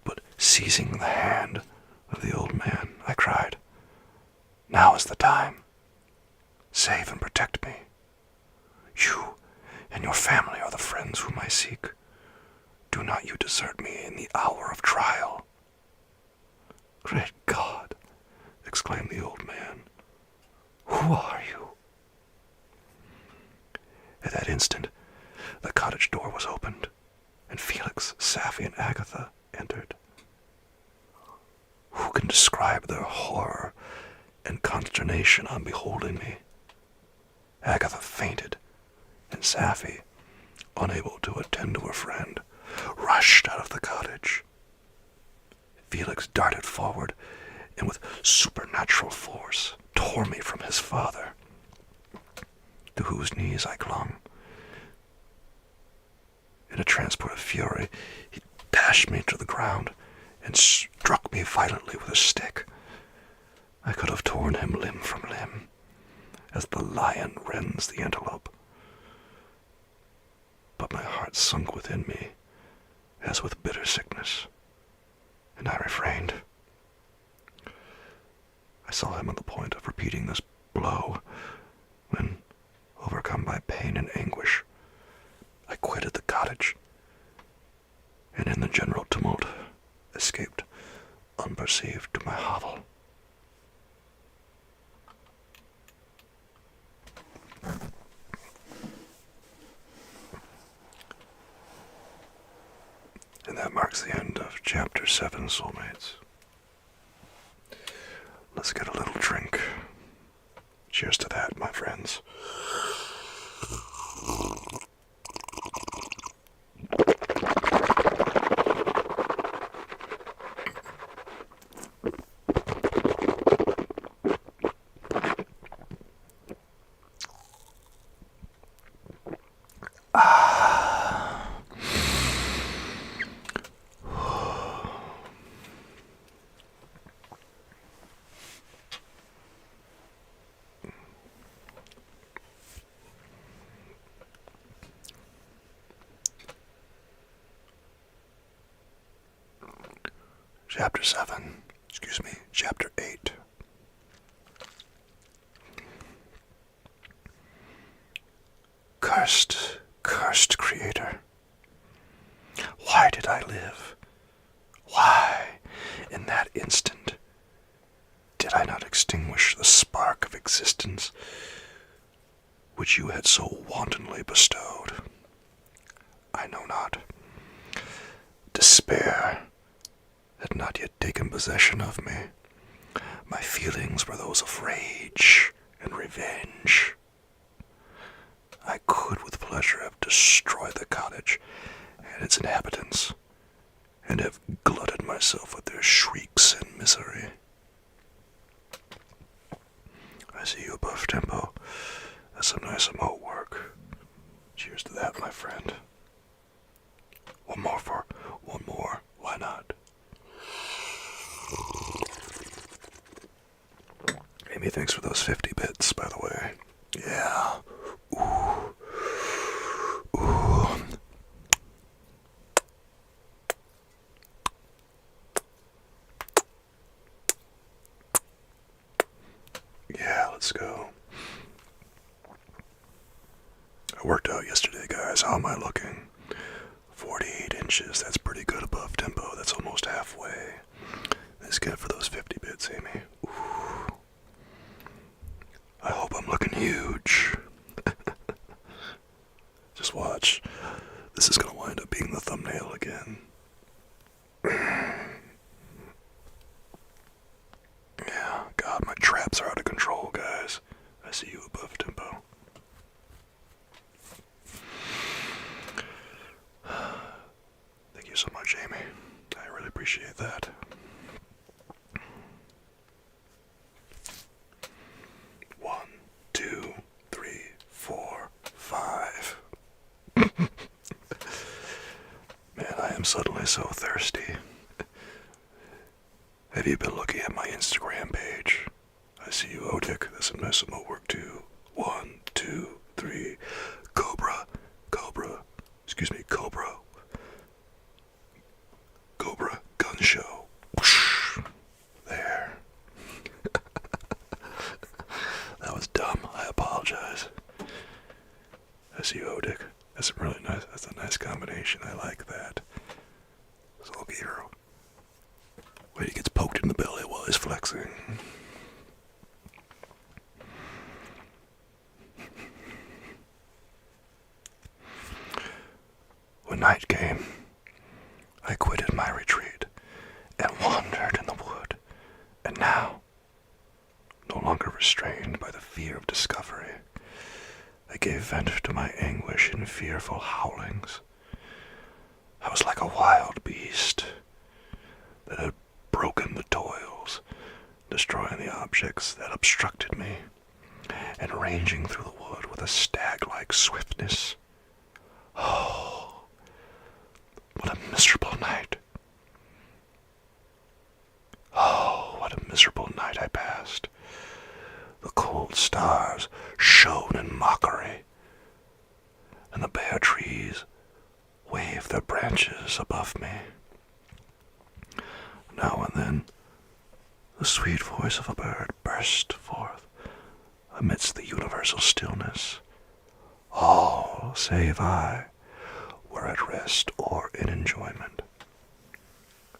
but seizing the hand of the old man, I cried, "Now is the time. Save and protect me. You and your family are the friends whom I seek. Do not you desert me in the hour of trial." "Great God!" exclaimed the old man. "Who are you?" At that instant, the cottage door was opened, and Felix, Safie, and Agatha entered. Who can describe their horror and consternation on beholding me? Agatha fainted, and Safie, unable to attend to her friend, rushed out of the cottage. Felix darted forward, and with supernatural force tore me from his father, to whose knees I clung. In a transport of fury, he dashed me to the ground and struck me violently with a stick. I could have torn him limb from limb, as the lion rends the antelope. But my heart sunk within me, as with bitter sickness, and I refrained. I saw him on the point of repeating this blow, when, overcome by pain and anguish, I quitted the cottage, and in the general tumult escaped unperceived to my hovel. And that marks the end of Chapter 7, Soulmates. Let's get a little drink. Cheers to that, my friends. Chapter 7. Chapter 8. Cursed Creator. Why did I live? Why, in that instant, did I not extinguish the spark of existence which you had so wantonly bestowed? I know not. Despair had not yet taken possession of me. My feelings were those of rage and revenge. I could with pleasure have destroyed the cottage and its inhabitants, and have glutted myself with their shrieks and misery. I see you above tempo. That's some nice emote work. Cheers to that, my friend. One more. Why not? Amy, thanks for those 50 bits, by the way. Yeah. Ooh. Yeah, let's go. I worked out yesterday, guys. How am I looking? 48 inches. That's pretty good above tempo. That's almost halfway. That's good for those 50 bits, Amy. Ooh. I hope I'm looking huge. Just watch. This is going to wind up being the thumbnail again. Yeah, God, my traps are out of control, guys. I see you above tempo. Thank you so much, Amy. I really appreciate that. One, two, three, four, five. Man, I am suddenly so thirsty. Have you been looking at my Instagram page? I see you, Odic. That's some nice remote work too. 1, 2, 3. Cobra. Gun show. Whoosh. There. That was dumb. I apologize. I see you, Odic. That's really nice. That's a nice combination. I like that. Sulky hero. Wait, he gets poked in the belly while he's flexing. When night came, I quitted my retreat and wandered in the wood, and now, no longer restrained by the fear of discovery, I gave vent to my anguish in fearful howlings. I was like a wild beast that had broken the toils, destroying the objects that obstructed me, and ranging through the wood with a stag-like swiftness. Oh, what a miserable night. Oh, what a miserable night I passed. The cold stars shone in mockery, and the bare trees waved their branches above me. Now and then, the sweet voice of a bird burst forth amidst the universal stillness. All, save I, were at rest or in enjoyment.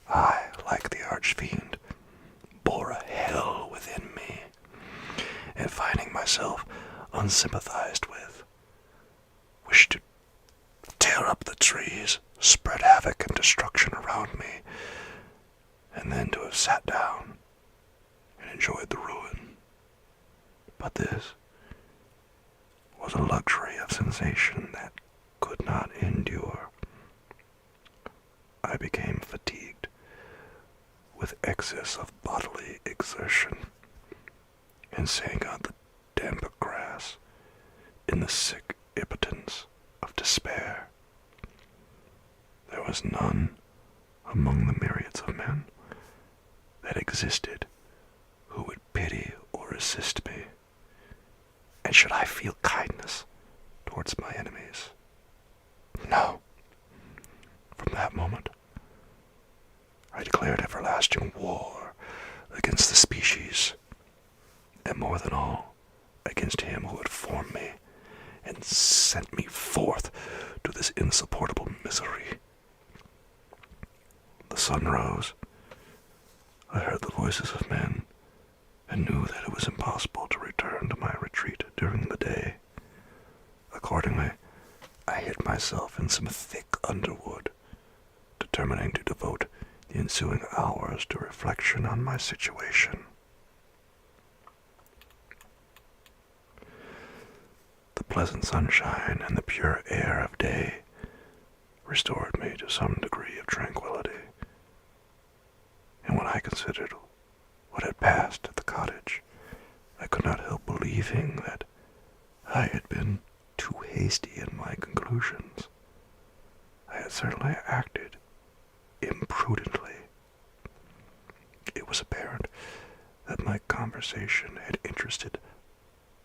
I, like the archfiend, bore a hell within me, and finding myself unsympathized with, wished to tear up the trees, spread havoc and destruction around me, and then to have sat down and enjoyed the ruin. But this was a luxury of sensation that could not endure. I became fatigued with excess of bodily exertion, and sank on the damp grass in the sick impotence of despair. There was none among the myriads of men that existed who would pity or assist me, and should I feel kindness towards my enemies? No. From that moment, I declared everlasting everlasting war against the species, and more than all, against him who had formed me and sent me forth to this insupportable misery. The sun rose. I heard the voices of men, and knew that it was impossible to return to my retreat during the day. Accordingly, I hid myself in some thick underwood, determining to devote the ensuing hours to reflection on my situation. The pleasant sunshine and the pure air of day restored me to some degree of tranquility, and when I considered what had passed at the cottage, I could not help believing that I had been too hasty in my conclusions. I had certainly acted imprudently. It was apparent that my conversation had interested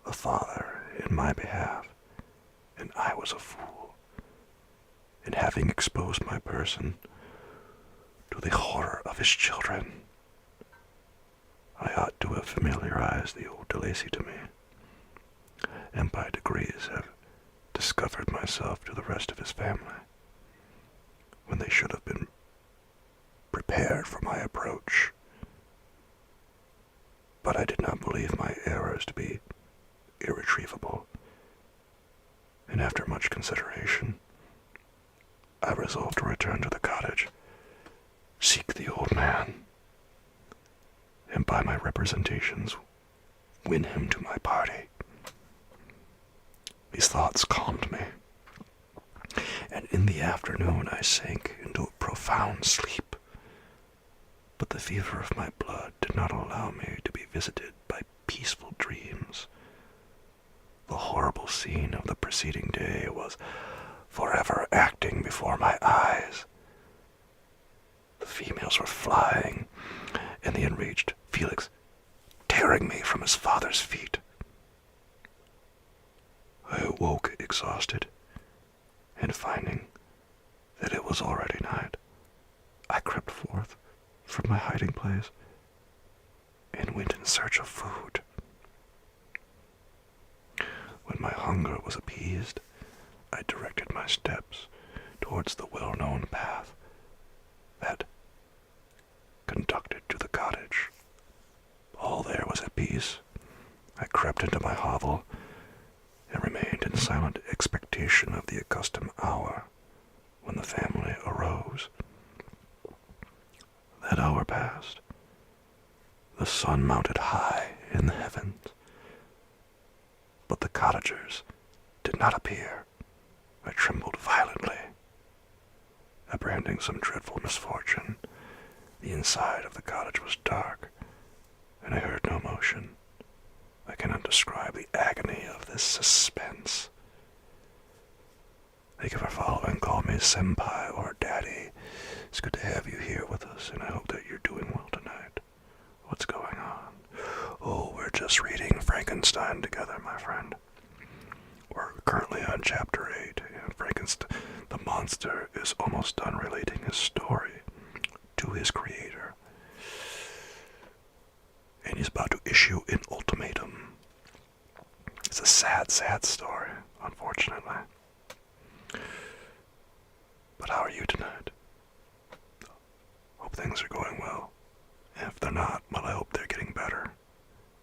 a father in my behalf, and I was a fool in having exposed my person to the horror of his children. I ought to have familiarized the old DeLacy to me, and by degrees have discovered myself to the rest of his family, when they should have been prepared for my approach. But I did not believe my errors to be irretrievable, and after much consideration, I resolved to return to the cottage, seek the old man, and by my representations win him to my party. These thoughts calmed me, and in the afternoon I sank into a profound sleep. But the fever of my blood did not allow me to be visited by peaceful dreams. The horrible scene of the preceding day was forever acting before my eyes. The females were flying, and the enraged Felix tearing me from his father's feet. I awoke exhausted, and finding that it was already night, I crept forth from my hiding place and went in search of food. When my hunger was appeased, I directed my steps towards the well-known path that conducted to the cottage. All there was at peace. I crept into my hovel and remained in silent expectation of the accustomed hour when the family arose. That hour passed. The sun mounted high in the heavens, but the cottagers did not appear. I trembled violently, apprehending some dreadful misfortune. The inside of the cottage was dark, and I heard no motion. I cannot describe the agony of this suspense. Thank you for following. Call me Senpai or Daddy. It's good to have you here with us, and I hope that you're doing well tonight. What's going on? Oh, we're just reading Frankenstein together, my friend. We're currently on chapter 8, and Frankenstein, the monster, is almost done relating his story to his creator. And he's about to issue an ultimatum. It's a sad, sad story, unfortunately. But how are you tonight? Hope things are going well. And if they're not, well, I hope they're getting better.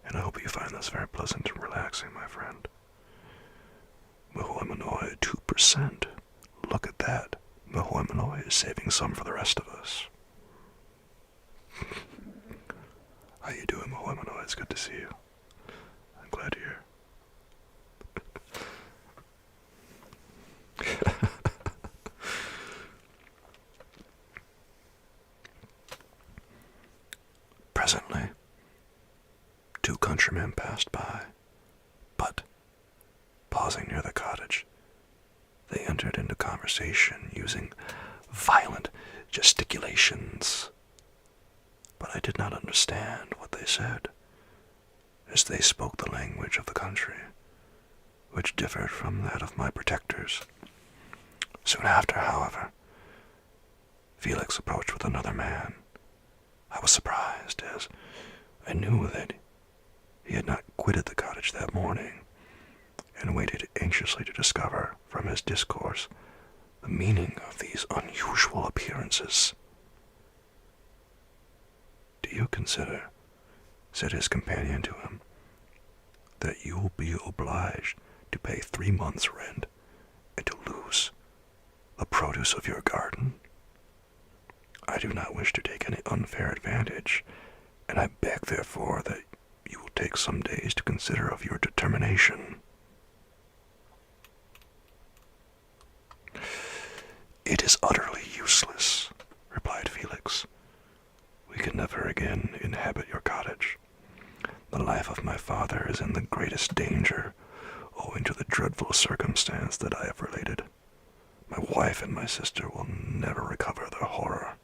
And I hope you find this very pleasant and relaxing, my friend. Mahoimanoi 2%. Look at that. Mahoimanoi is saving some for the rest of us. How you doing, Mahoimanoi? It's good to see you. I'm glad to hear. Presently, 2 countrymen passed by, but, pausing near the cottage, they entered into conversation using violent gesticulations. But I did not understand what they said, as they spoke the language of the country, which differed from that of my protectors. Soon after, however, Felix approached with another man. I was surprised, as I knew that he had not quitted the cottage that morning, and waited anxiously to discover from his discourse the meaning of these unusual appearances. "Do you consider," said his companion to him, "that you will be obliged to pay 3 months' rent and to lose the produce of your garden? I do not wish to take any unfair advantage, and I beg, therefore, that you will take some days to consider of your determination." "It is utterly useless," replied Felix. "We can never again inhabit your cottage. The life of my father is in the greatest danger, owing to the dreadful circumstance that I have related. My wife and my sister will never recover their horror.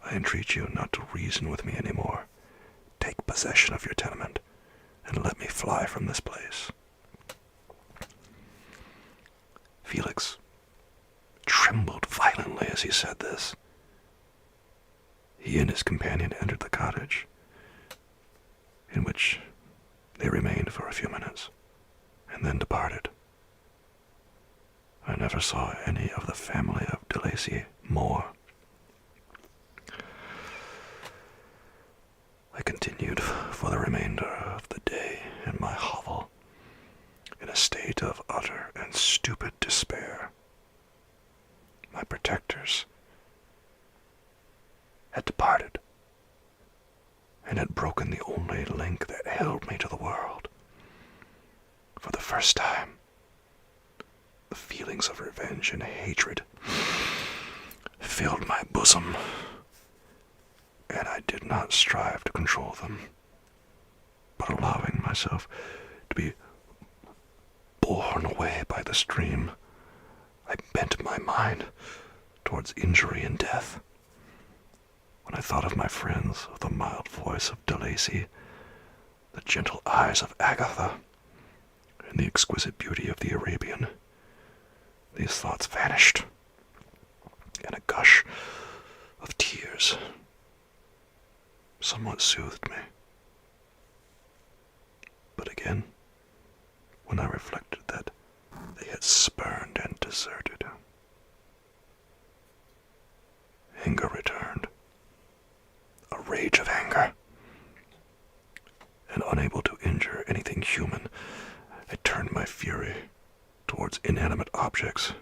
I entreat you not to reason with me any more. Take possession of your tenement, and let me fly from this place." Felix trembled violently as he said this. He and his companion entered the cottage, in which they remained for a few minutes, and then departed. I never saw any of the family of de Lacy more. I continued for the remainder of the day in my hovel, in a state of utter and stupid despair. My protectors had departed, and had broken the only link that held me to the world. For the first time, the feelings of revenge and hatred filled my bosom, and I did not strive to control them, but allowing myself to be borne away by the stream, I bent my mind towards injury and death. When I thought of my friends, of the mild voice of de Lacy, the gentle eyes of Agatha, and the exquisite beauty of the Arabian, these thoughts vanished, and a gush of tears somewhat soothed me. But again, when I reflected that they had spurned and deserted, anger returned, a rage of anger, and unable to injure anything human, I turned my fury towards inanimate objects.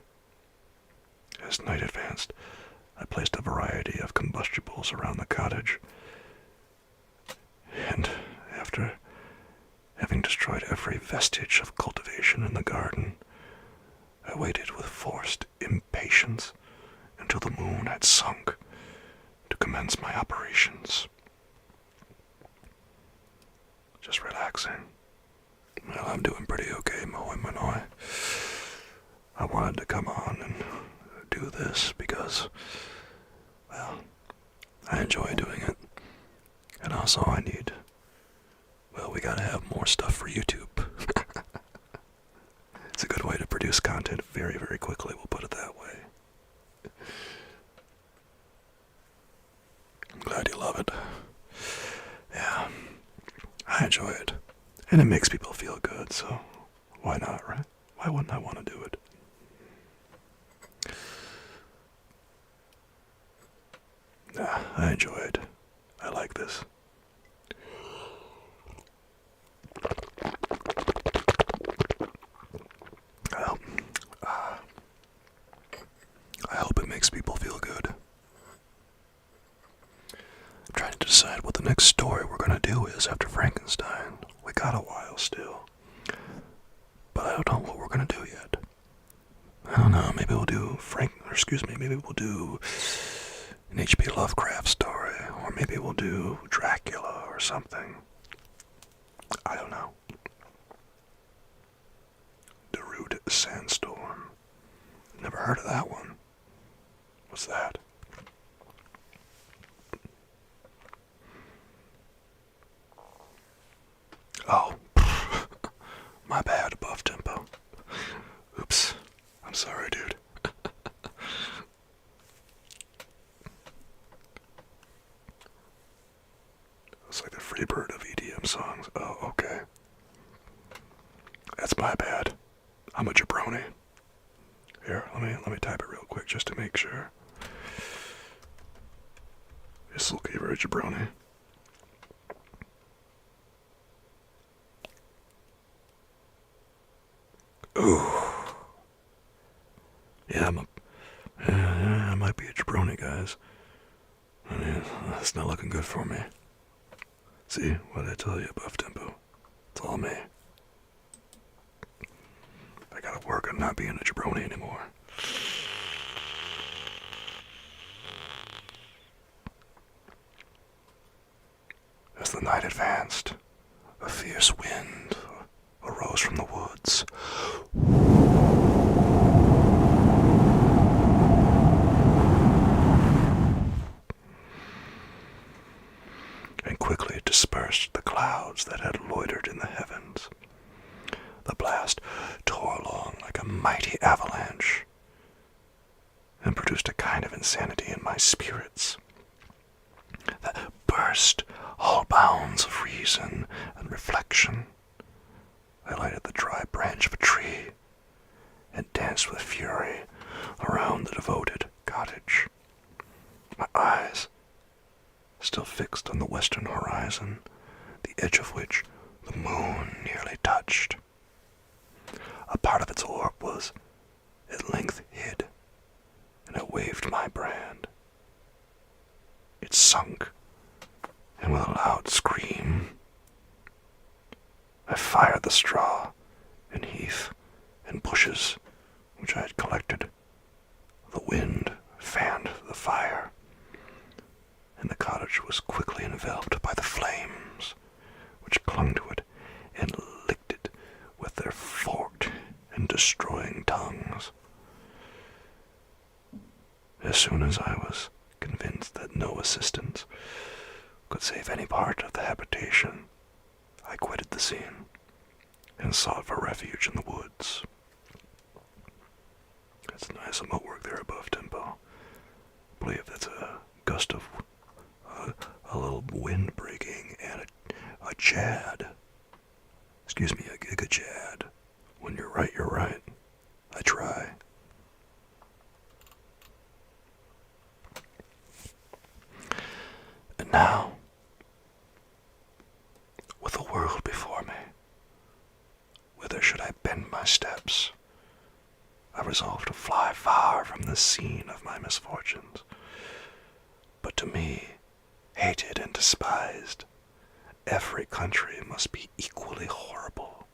As night advanced, I placed a variety of combustibles around the cottage, and after having destroyed every vestige of cultivation in the garden, I waited with forced impatience until the moon had sunk to commence my operations. Just relaxing. Well, I'm doing pretty okay, Moe Manoy. I wanted to come on and do this because, well, I enjoy doing it. And also we gotta have more stuff for YouTube. It's a good way to produce content very, very quickly, we'll put it that way. I'm glad you love it. Yeah, I enjoy it. And it makes people feel good, so why not, right? Why wouldn't I want to do it? Nah, I enjoy it. I like this. Well, I hope it makes people feel good. I'm trying to decide what the next story we're gonna do is after Frankenstein. We got a while still. But I don't know what we're gonna do yet. I don't know, maybe we'll do maybe we'll do an H.P. Lovecraft story, or maybe we'll do Dracula or something. I don't know. The Root Sandstorm. Never heard of that one. What's that? Oh, my bad, Buff Tempo. Oops, I'm sorry, dude. like the Freebird of EDM songs. Oh, okay. That's my bad. I'm a jabroni. Here, let me type it real quick just to make sure. Soul Caver jabroni. Ooh. Yeah, I might be a jabroni, guys. I mean, that's not looking good for me. See, what did I tell you, Buff Tempo? It's all me. I gotta work on not being a jabroni anymore. As the night advanced, a fierce wind arose from the woods. And quickly dispersed the clouds that had loitered in the heavens. The blast tore along like a mighty avalanche and produced a kind of insanity in my spirits that burst all bounds of reason and reflection. I lighted the dry branch of a tree and danced with fury around the devoted cottage. My eyes still fixed on the western horizon, the edge of which the moon nearly touched. A part of its orb was at length hid, and I waved my brand. It sunk, and with a loud scream, I fired the straw and heath and bushes which I had collected. The wind fanned the fire, and the cottage was quickly enveloped by the flames, which clung to it and licked it with their forked and destroying tongues. As soon as I was convinced that no assistance could save any part of the habitation, I quitted the scene and sought for refuge in the woods. That's nice remote work there above tempo. I believe that's a gust of a little wind breaking and a chad. Excuse me, a gigachad. When you're right, you're right. I try. And now, with the world before me, whither should I bend my steps? I resolved to fly far from the scene of my misfortunes. But to me, hated and despised, every country must be equally horrible.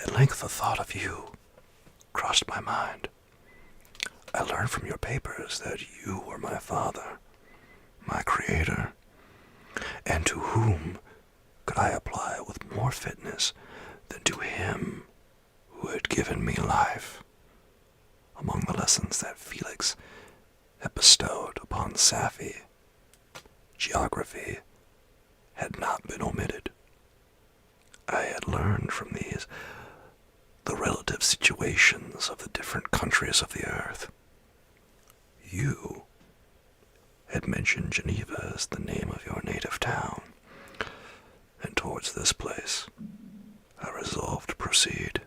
At length the thought of you crossed my mind. I learned from your papers that you were my father, my creator, and to whom could I apply with more fitness than to him who had given me life? Among the lessons that Felix had bestowed upon Safie, geography had not been omitted. I had learned from these the relative situations of the different countries of the earth. You had mentioned Geneva as the name of your native town, and towards this place I resolved to proceed.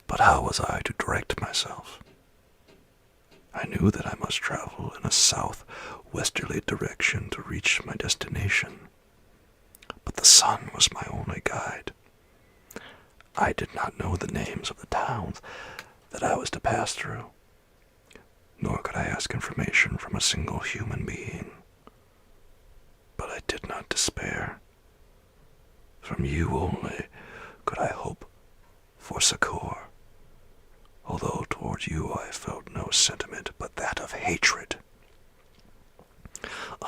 But how was I to direct myself? I knew that I must travel in a southwesterly direction to reach my destination, but the sun was my only guide. I did not know the names of the towns that I was to pass through, nor could I ask information from a single human being. But I did not despair. From you only could I hope for succor, although toward you I felt no sentiment but that of hatred.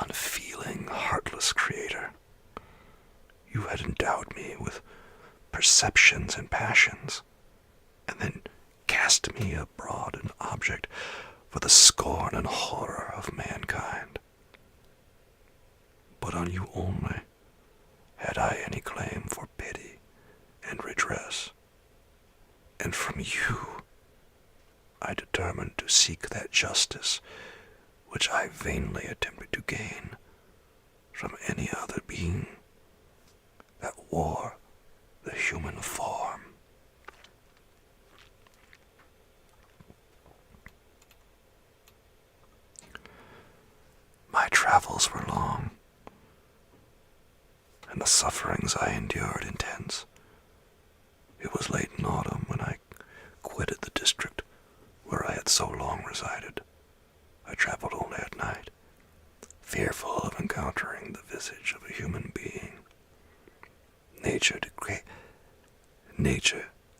Unfeeling, heartless creator, you had endowed me with perceptions and passions, and then cast me abroad an object for the scorn and horror of mankind. But on you only had I any claim for pity and redress, and from you I determined to seek that justice which I vainly attempted to gain from any other being that wore the human form. My travels were long, and the sufferings I endured intense. It was late in autumn when I quitted the district where I had so long resided. I traveled only at night, fearful of encountering the visage of a human being. Nature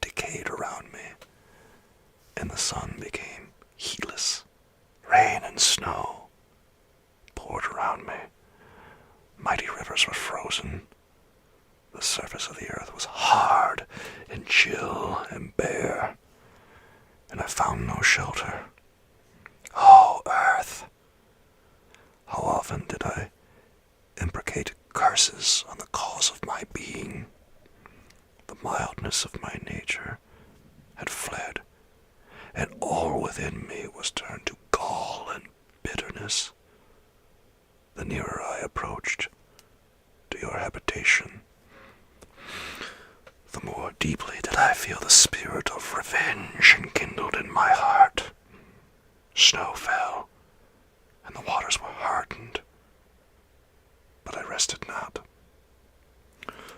decayed around me, and the sun became heatless. Rain and snow poured around me. Mighty rivers were frozen. The surface of the earth was hard and chill and bare, and I found no shelter. Oh, earth! How often did I imprecate curses on the cause of my being? The mildness of my nature had fled, and all within me was turned to gall and bitterness. The nearer I approached to your habitation, the more deeply did I feel the spirit of revenge enkindled in my heart. Snow fell, and the waters were hardened, but I rested not.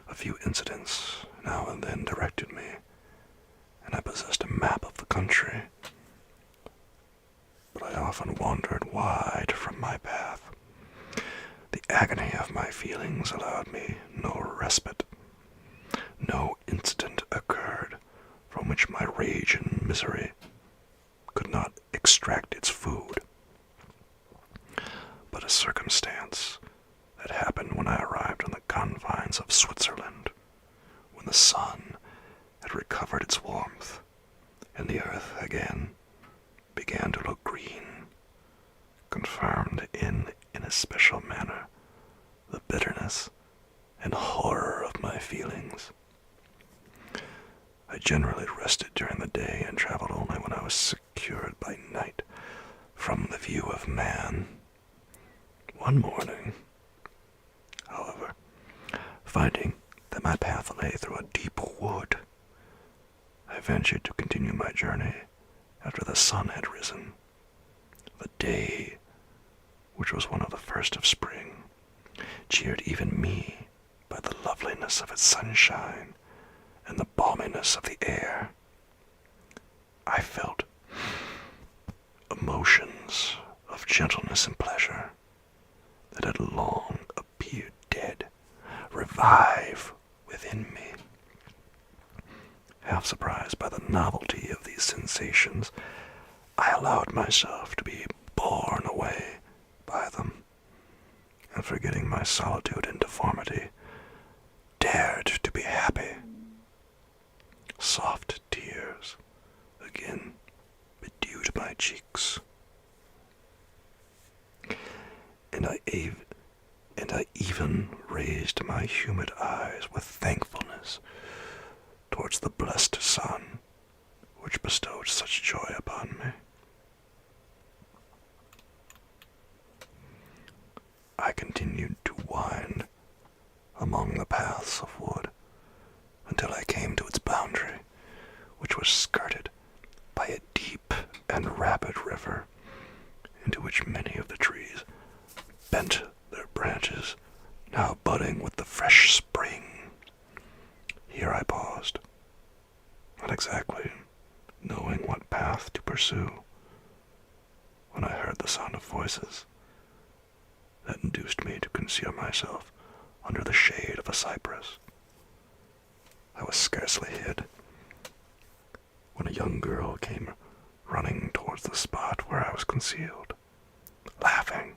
A few incidents now and then directed me, and I possessed a map of the country, but I often wandered wide from my path. The agony of my feelings allowed me no respite. No incident occurred from which my rage and misery could not extract its food. But a circumstance that happened when I arrived on the confines of Switzerland, when the sun had recovered its warmth, and the earth again began to look green, confirmed in a special manner the bitterness and horror of my feelings. I generally rested during the day and traveled only when I was secured by night from the view of man. One morning, however, finding that my path lay through a deep wood, I ventured to continue my journey after the sun had risen. The day, which was one of the first of spring, cheered even me by the loveliness of its sunshine and the balminess of the air. I felt emotions of gentleness and pleasure that had long appeared dead revive within me. Half surprised by the novelty of these sensations, I allowed myself to be borne away by them, and forgetting my solitude and deformity, dared to be happy. Soft tears again bedewed my cheeks, and I even raised my humid eyes with thankfulness towards the blessed sun which bestowed such joy upon me. I continued to wind among the paths of wood until I came to its boundary, which was skirted by a deep and rapid river, into which many of the trees bent their branches, now budding with the fresh spring. Here I paused, not exactly knowing what path to pursue, when I heard the sound of voices that induced me to conceal myself under the shade of a cypress. I was scarcely hid when a young girl came running towards the spot where I was concealed, laughing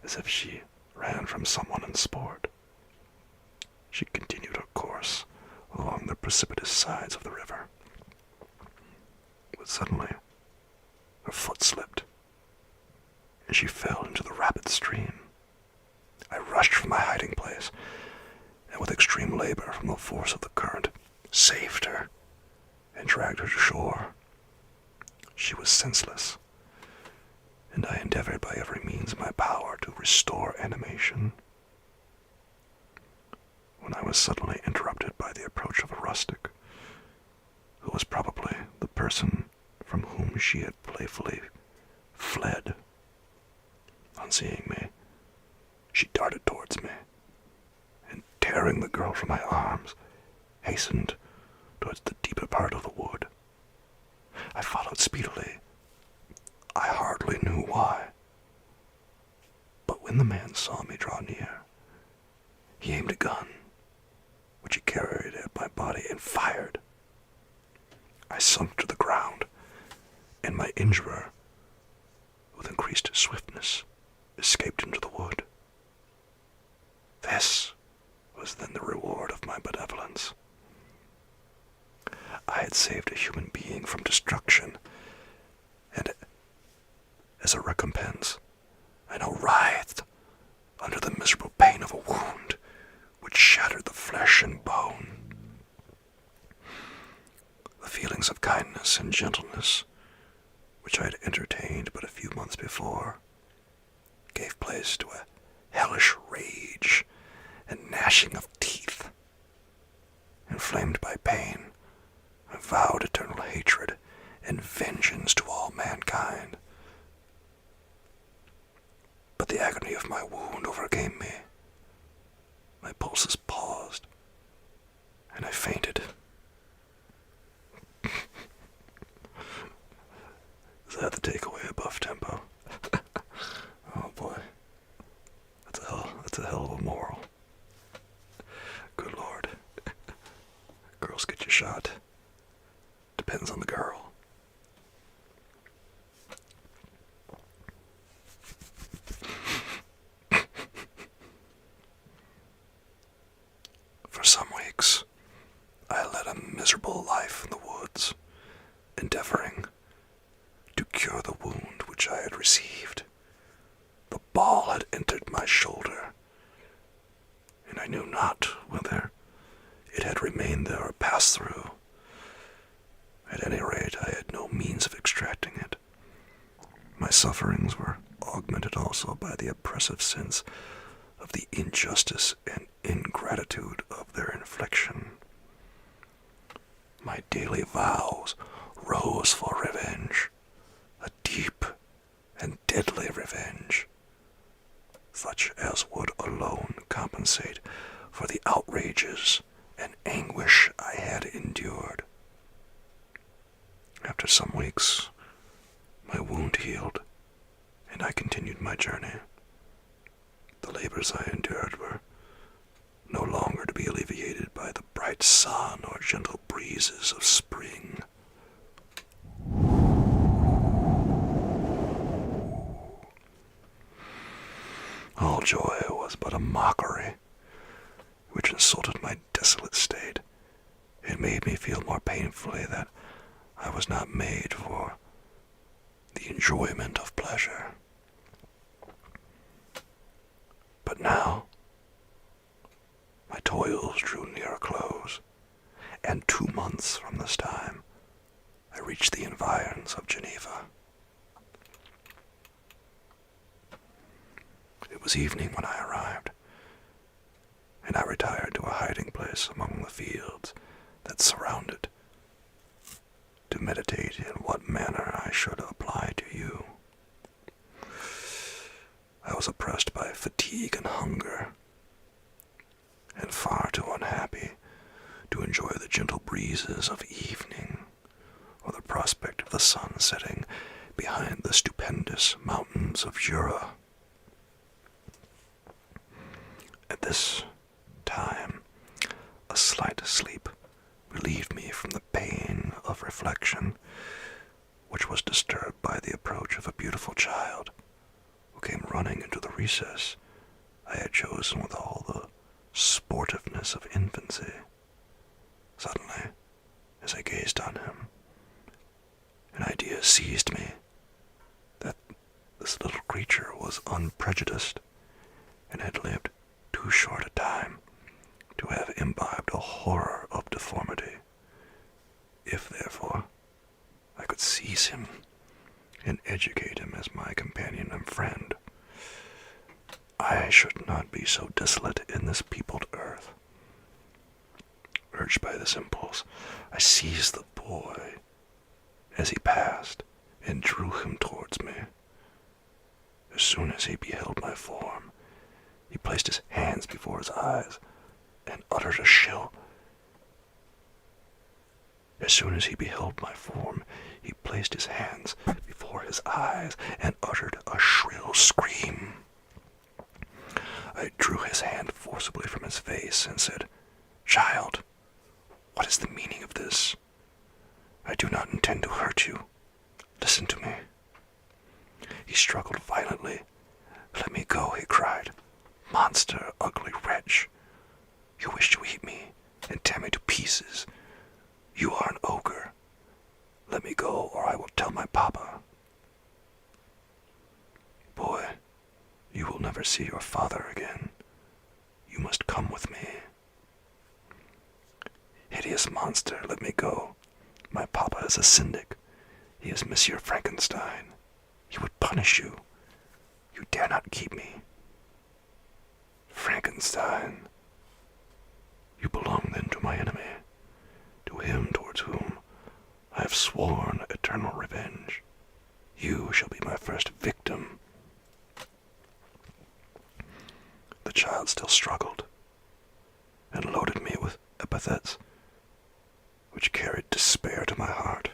as if she ran from someone in sport. She continued her course along the precipitous sides of the river, but suddenly her foot slipped, and she fell into the rapid stream. I rushed from my hiding place, and with extreme labor from the force of the current, saved her and dragged her to shore. She was senseless, and I endeavored by every means in my power to restore animation, when I was suddenly interrupted by the approach of a rustic, who was probably the person from whom she had playfully fled. On seeing me, she darted towards me, and tearing the girl from my arms, hastened towards the deeper part of the wood. I followed speedily. I hardly knew why. But when the man saw me draw near, he aimed a gun, which he carried at my body, and fired. I sunk to the ground, and my injurer, with increased swiftness, escaped into the wood. This was then the reward of my benevolence. I had saved a human being from destruction, and as a recompense, I now writhed under the miserable pain of a wound which shattered the flesh and bone. The feelings of kindness and gentleness, which I had entertained but a few months before, gave place to a hellish rage and gnashing of teeth. Inflamed by pain, I vowed eternal hatred and vengeance to all mankind. But the agony of my wound overcame me. My pulses paused, and I fainted. Is that the takeaway above tempo? Oh boy. That's a hell of a moral. Good Lord. Girls get you shot. Depends on the girl. For some weeks, I led a miserable life in the woods, endeavoring to cure the wound which I had received. The ball had entered my shoulder, and I knew not whether it had remained there or passed through. At any rate, I had no means of extracting it. My sufferings were augmented also by the oppressive sense of the injustice and ingratitude of their infliction. My daily vows rose for revenge, a deep and deadly revenge, such as would alone compensate for the outrages and anguish I had endured. After some weeks, my wound healed, and I continued my journey. The labors I endured were no longer to be alleviated by the bright sun or gentle breezes of spring. All joy was but a mockery, which insulted my desolate state. It made me feel more painfully that I was not made for the enjoyment of pleasure. But now, my toils drew near a close, and 2 months from this time, I reached the environs of Geneva. It was evening when I arrived, and I retired to a hiding place among the fields that surrounded, to meditate in what manner I should apply to you. I was oppressed by fatigue and hunger, and far too unhappy to enjoy the gentle breezes of evening or the prospect of the sun setting behind the stupendous mountains of Jura. At this time, a slight sleep relieved me from the pain of reflection, which was disturbed by the approach of a beautiful child, who came running into the recess I had chosen with all the sportiveness of infancy. Suddenly, as I gazed on him, an idea seized me that this little creature was unprejudiced and had lived too short a time to have imbibed a horror of deformity. If, therefore, I could seize him and educate him as my companion and friend. I should not be so desolate in this peopled earth. Urged by this impulse, I seized the boy as he passed and drew him towards me. As soon as he beheld my form, he placed his hands before his eyes and uttered a shrill. As soon as he beheld my form, he placed his hands before his eyes and uttered a shrill scream. I drew his hand forcibly from his face and said, "Child, what is the meaning of this? I do not intend to hurt you. Listen to me." He struggled violently. "Let me go," he cried. "Monster, ugly wretch. You wish to eat me and tear me to pieces. You are an ogre. Let me go, or I will tell my papa." "Boy, you will never see your father again. You must come with me." "Hideous monster, let me go. My papa is a syndic. He is Monsieur Frankenstein. He would punish you. You dare not keep me." "Frankenstein. You belong then to my enemy, to him towards whom I have sworn eternal revenge. You shall be my first victim." The child still struggled, and loaded me with epithets which carried despair to my heart.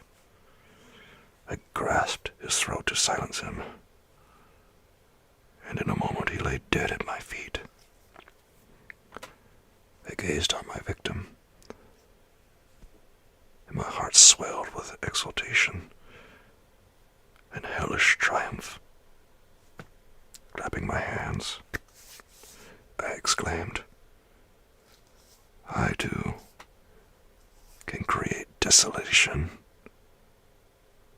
I grasped his throat to silence him, and in a moment he lay dead at my feet. I gazed on my victim, and my heart swelled with exultation and hellish triumph. Clapping my hands, I exclaimed, "I too can create desolation.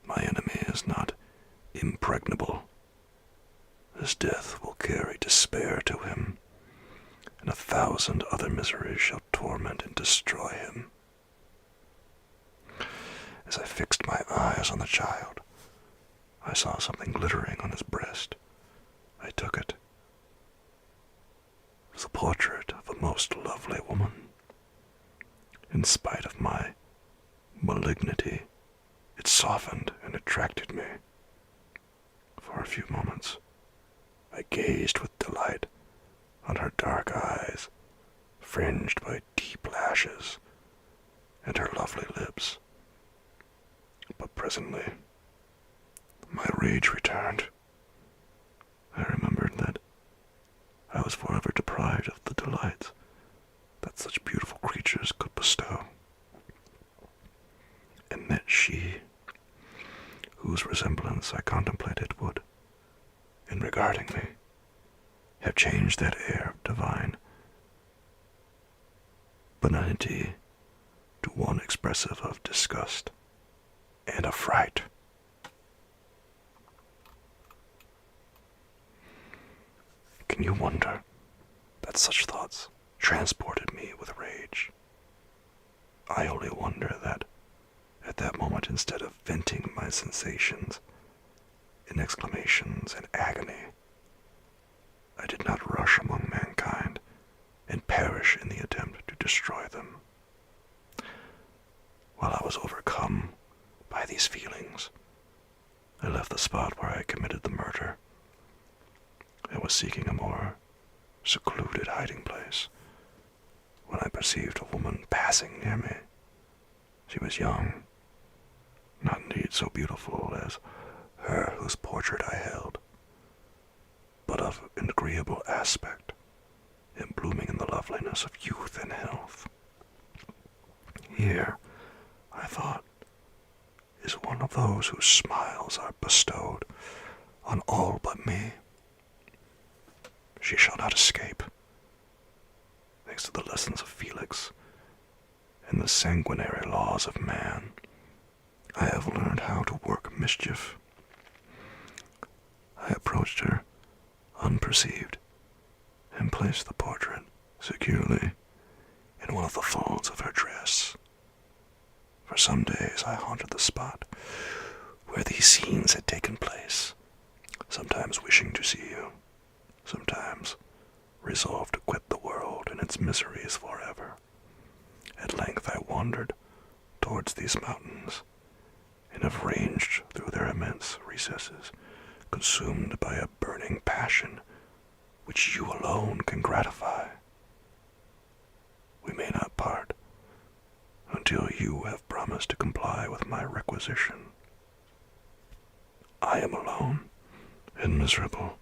My enemy is not impregnable. His death will carry despair to him, and 1,000 other miseries shall torment and destroy him." As I fixed my eyes on the child, I saw something glittering on his breast. I took it. It was a portrait of a most lovely woman. In spite of my malignity, it softened and attracted me. For a few moments, I gazed with delight on her dark eyes, fringed by deep lashes, and her lovely lips. But presently, my rage returned. I remembered that I was forever deprived of the delights that such beautiful creatures could bestow, and that she, whose resemblance I contemplated, would, in regarding me, have changed that air of divine benignity to one expressive of disgust and affright. Can you wonder that such thoughts transported me with rage? I only wonder that, at that moment, instead of venting my sensations in exclamations and agony, I did not rush among mankind and perish in the attempt to destroy them. While I was overcome by these feelings, I left the spot where I committed the murder and was seeking a more secluded hiding place when I perceived a woman passing near me. She was young, not indeed so beautiful as her whose portrait I held, but of an agreeable aspect, and blooming in the loveliness of youth and health. Here, I thought, is one of those whose smiles are bestowed on all but me. She shall not escape. Thanks to the lessons of Felix and the sanguinary laws of man, I have learned how to work mischief. I approached her unperceived and placed the portrait securely in one of the folds of her dress. For some days I haunted the spot where these scenes had taken place, sometimes wishing to see you, sometimes resolved to quit the world and its miseries forever. At length I wandered towards these mountains, and have ranged through their immense recesses, consumed by a burning passion which you alone can gratify. We may not part until you have promised to comply with my requisition. I am alone and miserable.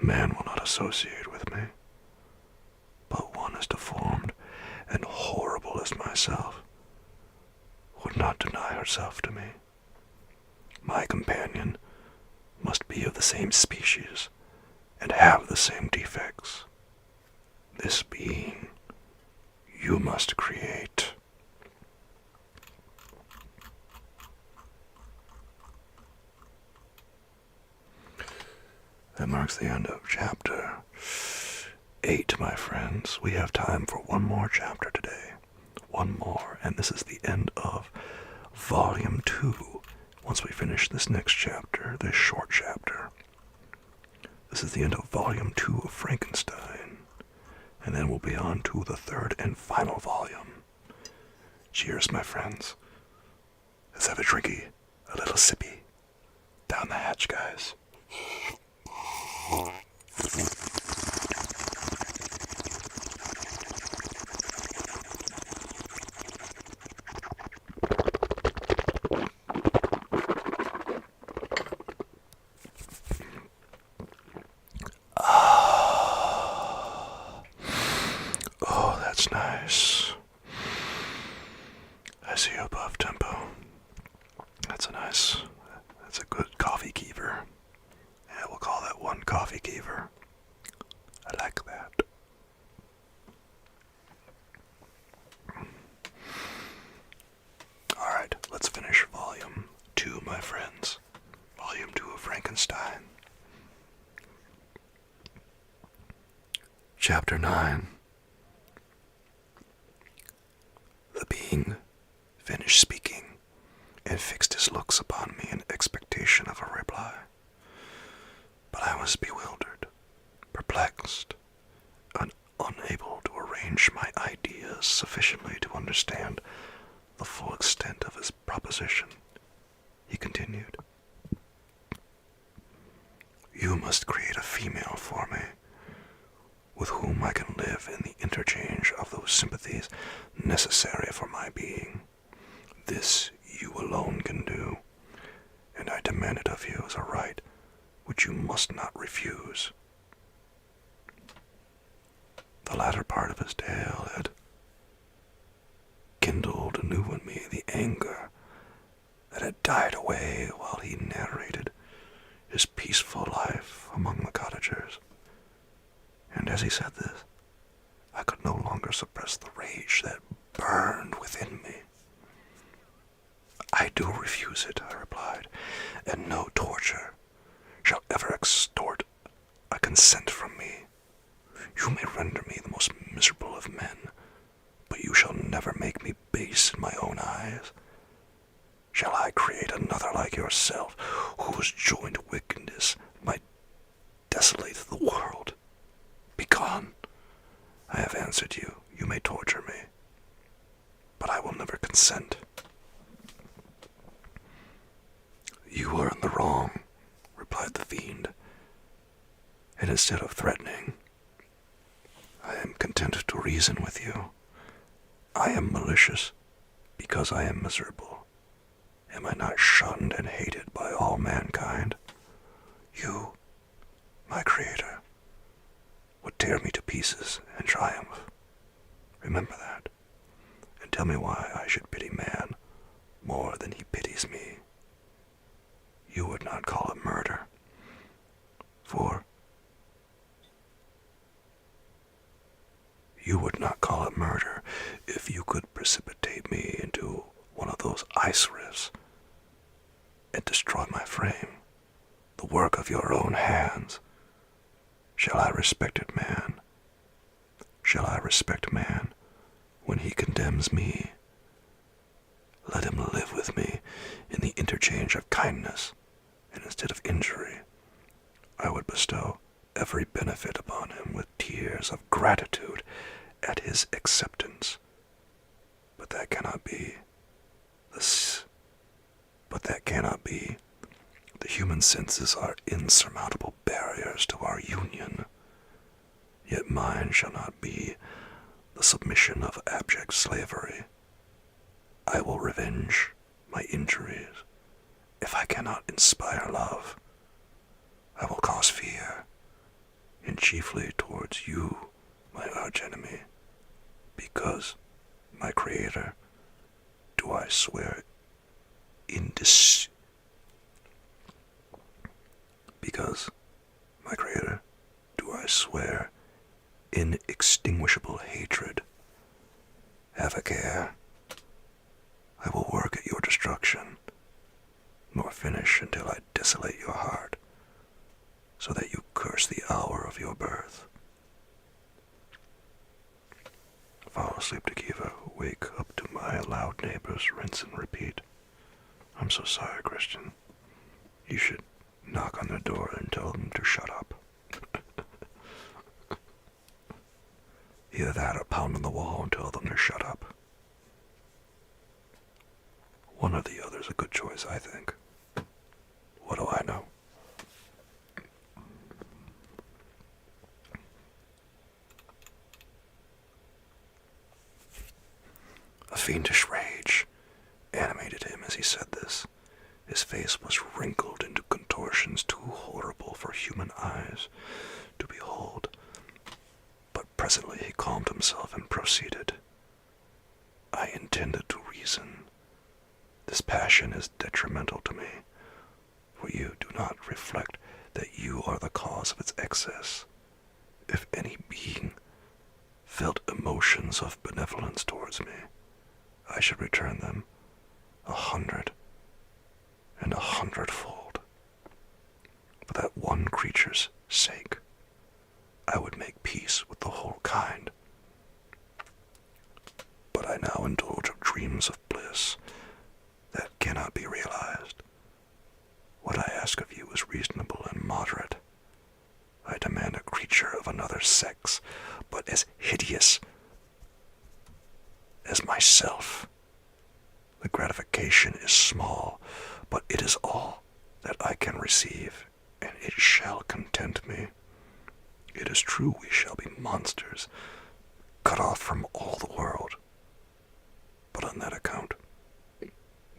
Man will not associate with me, but one as deformed and horrible as myself would not deny herself to me. My companion must be of the same species and have the same defects. This being you must create. That marks the end of chapter 8, my friends. We have time for one more chapter today. One more, and this is the end of Volume 2. Once we finish this next chapter, this short chapter, this is the end of Volume 2 of Frankenstein. And then we'll be on to the third and final volume. Cheers, my friends. Let's have a drinky, a little sippy. Down the hatch, guys. Oh, that's nice. I see you above tempo. That's a good coffee keeper. Yeah, we'll call that one coffee keeper. I like that. Alright, let's finish Volume 2, my friends. Volume 2 of Frankenstein. Chapter 9. The being finished speaking and fixed his looks upon me in expectation of a reply. But I was bewildered, perplexed, and unable to arrange my ideas sufficiently to understand the full extent of his proposition. He continued, "You must create a female for me, with whom I can live in the interchange of those sympathies necessary for my being. This you alone can do, and I demand it of you as a right which you must not refuse." The latter part of his tale had kindled anew in me the anger that had died away while he narrated his peaceful life among the cottagers. And as he said this, I could no longer suppress the rage that burned within me. "I do refuse it," I replied, "and no torture shall ever extort a consent from me. You may render me the most miserable of men, but you shall never make me base in my own eyes. Shall I create another like yourself, whose joint wickedness might desolate the world? Begone! I have answered you. You may torture me, but I will never consent." "You are in the wrong," replied the fiend, "and instead of threatening, I am content to reason with you. I am malicious because I am miserable. Am I not shunned and hated by all mankind? You, my creator, would tear me to pieces and triumph. Remember that, and tell me why I should pity man more than he pities me. You would not call it murder, for you would not call it murder if you could precipitate me into one of those ice rifts and destroy my frame, the work of your own hands. Shall I respect it, man? Shall I respect man when he condemns me? Let him live with me in the interchange of kindness, and instead of injury, I would bestow every benefit upon him with tears of gratitude at his acceptance. But that cannot be. The human senses are insurmountable barriers to our union. Yet mine shall not be the submission of abject slavery. I will revenge my injuries. If I cannot inspire love, I will cause fear, and chiefly towards you, my archenemy, because, my creator, do I swear inextinguishable hatred. Have a care. I will work at your destruction, nor finish until I desolate your heart, so that you curse the hour of your birth. Fall asleep to Kiva, wake up to my loud neighbors, rinse and repeat. I'm so sorry, Christian. You should knock on their door and tell them to shut up. Either that or pound on the wall and tell them to shut up. One or the other is a good choice, I think. What do I know? A fiendish rage animated him as he said this. His face was wrinkled into contortions too horrible for human eyes to behold. But presently he calmed himself and proceeded. I intended to reason. This passion is detrimental to me, for you do not reflect that you are the cause of its excess. If any being felt emotions of benevolence towards me, I should return them 100 and 100-fold. For that one creature's sake, I would make peace with the whole kind. But I now indulge of dreams of bliss that cannot be realized. What I ask of you is reasonable and moderate. I demand a creature of another sex, but as hideous as myself. The gratification is small, but it is all that I can receive, and it shall content me. It is true we shall be monsters, cut off from all the world, but on that account,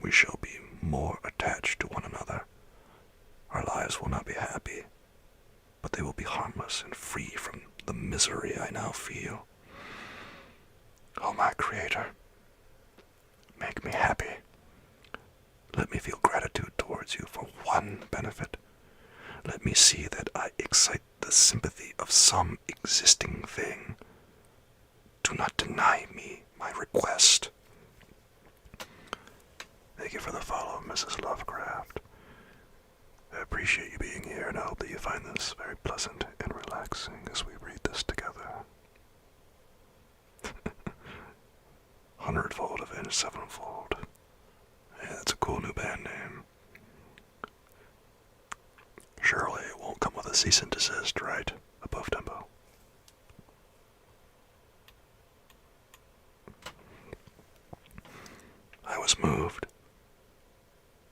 we shall be more attached to one another. Our lives will not be happy, but they will be harmless and free from the misery I now feel. Oh, my Creator, make me happy. Let me feel gratitude towards you for one benefit. Let me see that I excite the sympathy of some existing thing. Do not deny me my request. Thank you for the follow, Mrs. Lovecraft. I appreciate you being here, and I hope that you find this very pleasant and relaxing as we read this together. 100-fold avenge 7-fold. Yeah, that's a cool new band name. Surely it won't come with a cease and desist, right? Above tempo. I was moved.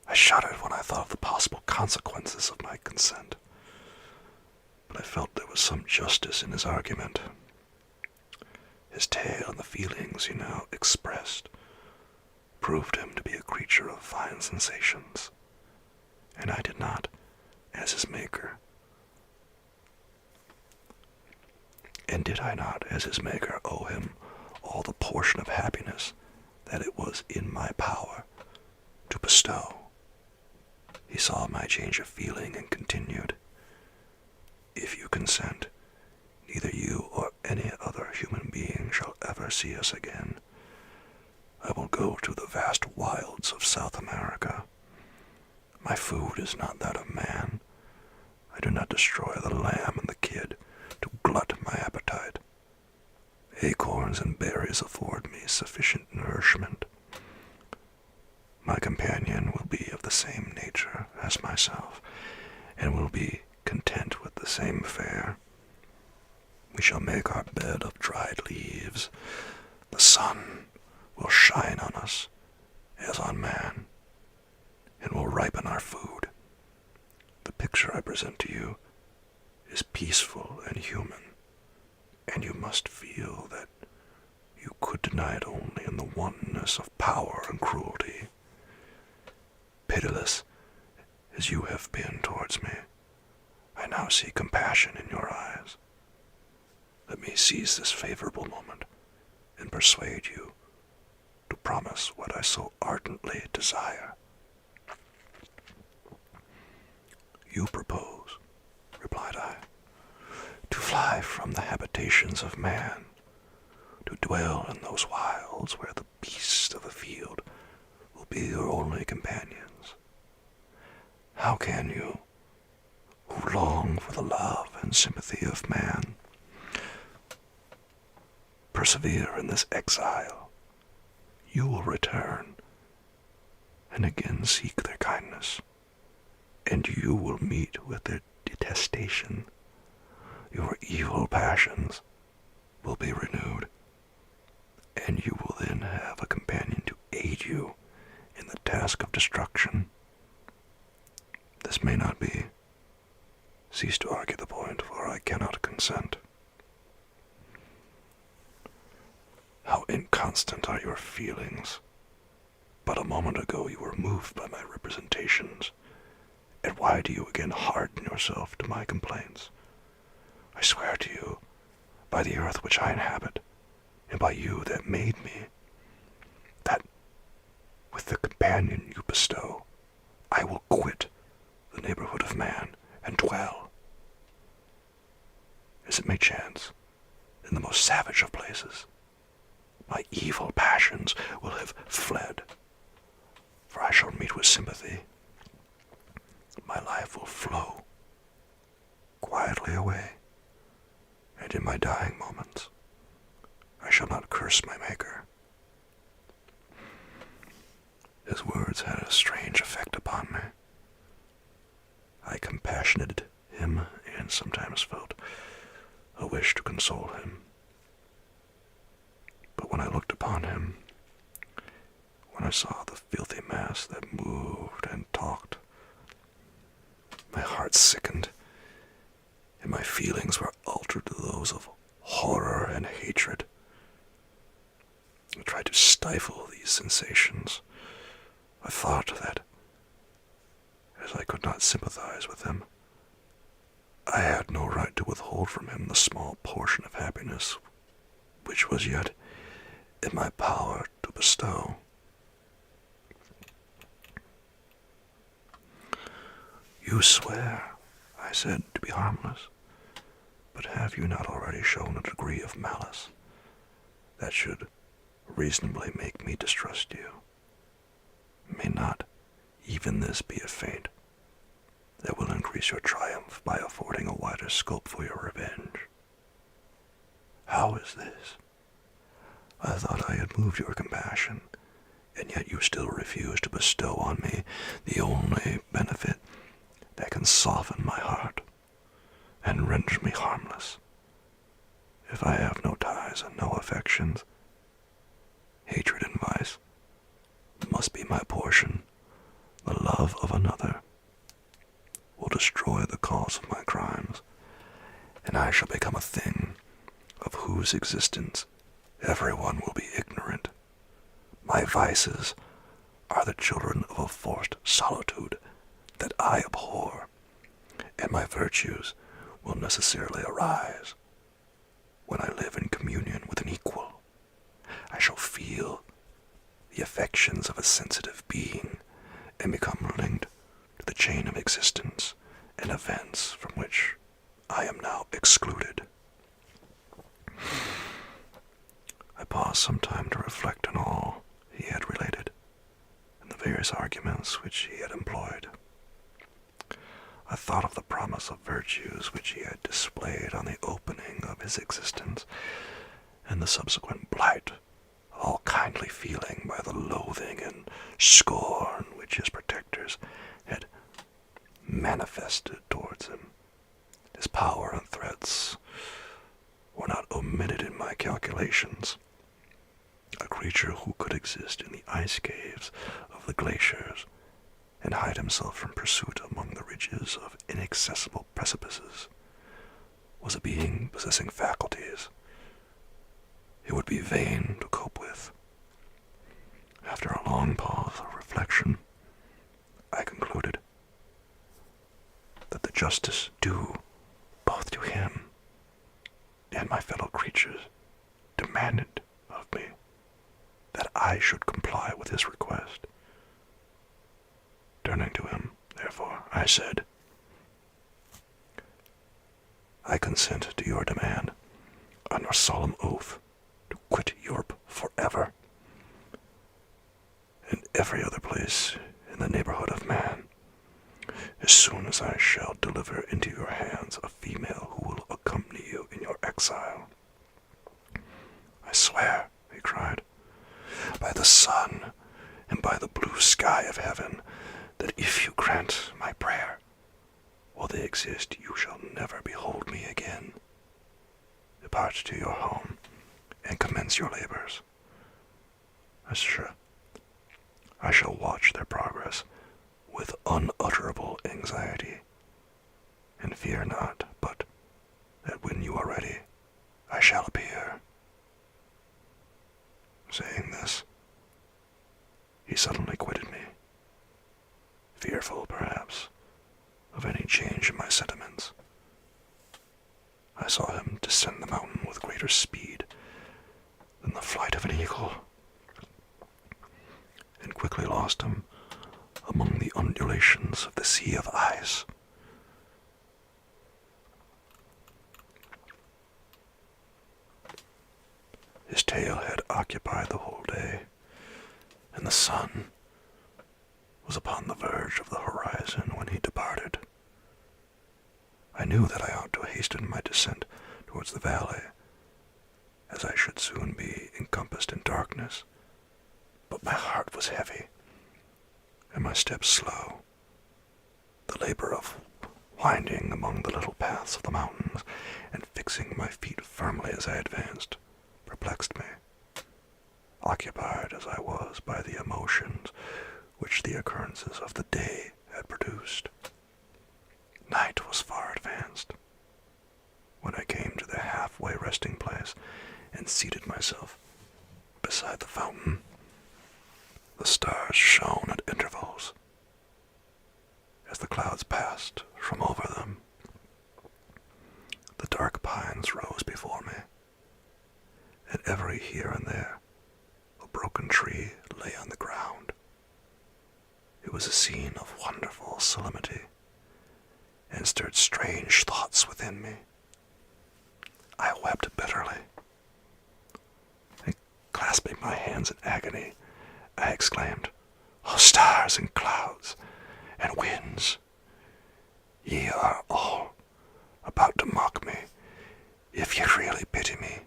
I shuddered when I thought of the possible consequences of my consent, but I felt there was some justice in his argument. His tale and the feelings he now expressed proved him to be a creature of fine sensations, and I did not, as his maker, owe him all the portion of happiness that it was in my power to bestow. He saw my change of feeling and continued, "If you consent, neither you or any other human being shall ever see us again. I will go to the vast wilds of South America. My food is not that of man. I do not destroy the lamb and the kid to glut my appetite. Acorns and berries afford me sufficient nourishment. My companion will be of the same nature as myself, and will be content with the same fare. We shall make our bed of dried leaves. The sun will shine on us as on man, and will ripen our food. The picture I present to you is peaceful and human, and you must feel that you could deny it only in the oneness of power and cruelty. Pitiless as you have been towards me, I now see compassion in your eyes. Let me seize this favorable moment and persuade you to promise what I so ardently desire. You propose, replied I, to fly from the habitations of man, to dwell in those wilds where the beasts of the field will be your only companions. How can you, who long for the love and sympathy of man, persevere in this exile? You will return and again seek their kindness, and you will meet with their detestation. Your evil passions will be renewed, and you will then have a companion to aid you in the task of destruction. This may not be. Cease to argue the point, for I cannot consent. How inconstant are your feelings! But a moment ago you were moved by my representations, and why do you again harden yourself to my complaints? I swear to you, by the earth which I inhabit, and by you that made me, that with the companion you bestow, I will quit the neighborhood of man and dwell, as it may chance, in the most savage of places. My evil passions will have fled, for I shall meet with sympathy. My life will flow quietly away, and in my dying moments, I shall not curse my Maker. His words had a strange effect upon me. I compassionated him and sometimes felt a wish to console him. But when I looked upon him, when I saw the filthy mass that moved and talked, my heart sickened, and my feelings were altered to those of horror and hatred. I tried to stifle these sensations. I thought that, as I could not sympathize with him, I had no right to withhold from him the small portion of happiness which was yet in my power to bestow. You swear, I said, to be harmless, but have you not already shown a degree of malice that should reasonably make me distrust you? May not even this be a feint that will increase your triumph by affording a wider scope for your revenge? How is this? I thought I had moved your compassion, and yet you still refuse to bestow on me the only benefit that can soften my heart and render me harmless. If I have no ties and no affections, hatred and vice must be my portion. The love of another will destroy the cause of my crimes, and I shall become a thing of whose existence everyone will be ignorant. My vices are the children of a forced solitude that I abhor, and my virtues will necessarily arise when I live in communion with an equal. I shall feel the affections of a sensitive being and become linked to the chain of existence and events from which I am now excluded. I paused some time to reflect on all he had related and the various arguments which he had employed. I thought of the promise of virtues which he had displayed on the opening of his existence, and the subsequent blight all kindly feeling by the loathing and scorn which his protectors had manifested towards him. His power and threats were not omitted in my calculations. A creature who could exist in the ice caves of the glaciers and hide himself from pursuit among the ridges of inaccessible precipices was a being possessing faculties it would be vain to cope with. After a long pause of reflection, I concluded that the justice due both to him and my fellow creatures demanded of me that I should comply with his request. Turning to him, therefore, I said, "I consent to your demand, on your solemn oath, to quit Europe forever, and every other place in the neighborhood of man, as soon as I shall deliver into your hands a female who will accompany you in your exile." "I swear," he cried, "by the sun and by the blue sky of heaven, that if you grant my prayer, while they exist, you shall never behold me again. Depart to your home, and commence your labors. I shall watch their progress with unutterable anxiety, and fear not but that when you are ready, I shall appear." Saying this, he suddenly quitted me, fearful, perhaps, of any change in my sentiments. I saw him descend the mountain with greater speed than the flight of an eagle, and quickly lost him among the undulations of the sea of ice. His tail had occupied the whole day, and the sun was upon the verge of the horizon when he departed. I knew that I ought to hasten my descent towards the valley, as I should soon be encompassed in darkness, but my heart was heavy, and my steps slow. The labor of winding among the little paths of the mountains, and fixing my feet firmly as I advanced, perplexed me, occupied as I was by the emotions which the occurrences of the day had produced. Night was far advanced. When I came to the halfway resting place and seated myself beside the fountain, the stars shone at intervals as the clouds passed from over them. The dark pines rose before me, and every here and there a broken tree lay on the ground. It was a scene of wonderful solemnity, and stirred strange thoughts within me. I wept bitterly, and clasping my hands in agony, I exclaimed, "O stars and clouds and winds, ye are all about to mock me. If ye really pity me,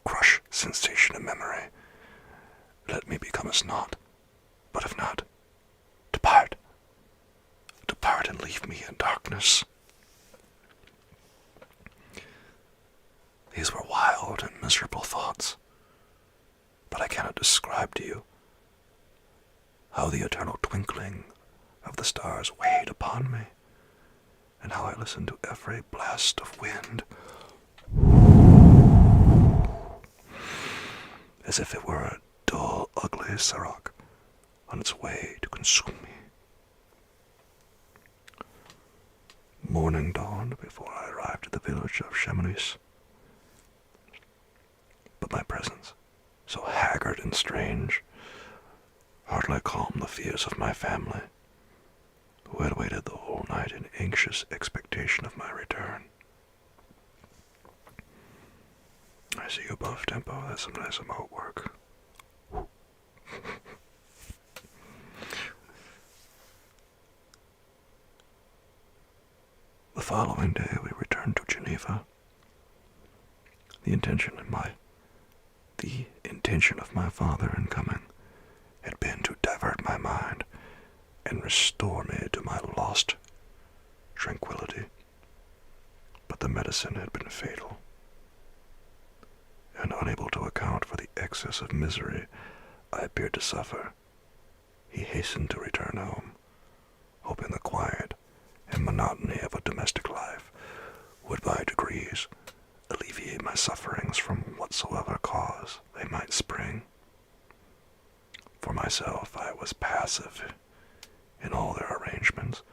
crush sensation and memory. Let me become as naught. But if not, depart. Depart and leave me in darkness." These were wild and miserable thoughts, but I cannot describe to you how the eternal twinkling of the stars weighed upon me, and how I listened to every blast of wind as if it were a dull, ugly sirocco on its way to consume me. Morning dawned before I arrived at the village of Chamonix, but my presence, so haggard and strange, hardly calmed the fears of my family, who had waited the whole night in anxious expectation of my return. I see you above, Tempo. That's some nice emote work. The following day we returned to Geneva. The intention in my The intention of my father in coming had been to divert my mind and restore me to my lost tranquility. But the medicine had been fatal, and unable to account for the excess of misery I appeared to suffer, he hastened to return home, hoping the quiet and monotony of a domestic life would by degrees alleviate my sufferings from whatsoever cause they might spring. For myself, I was passive in all their arrangements,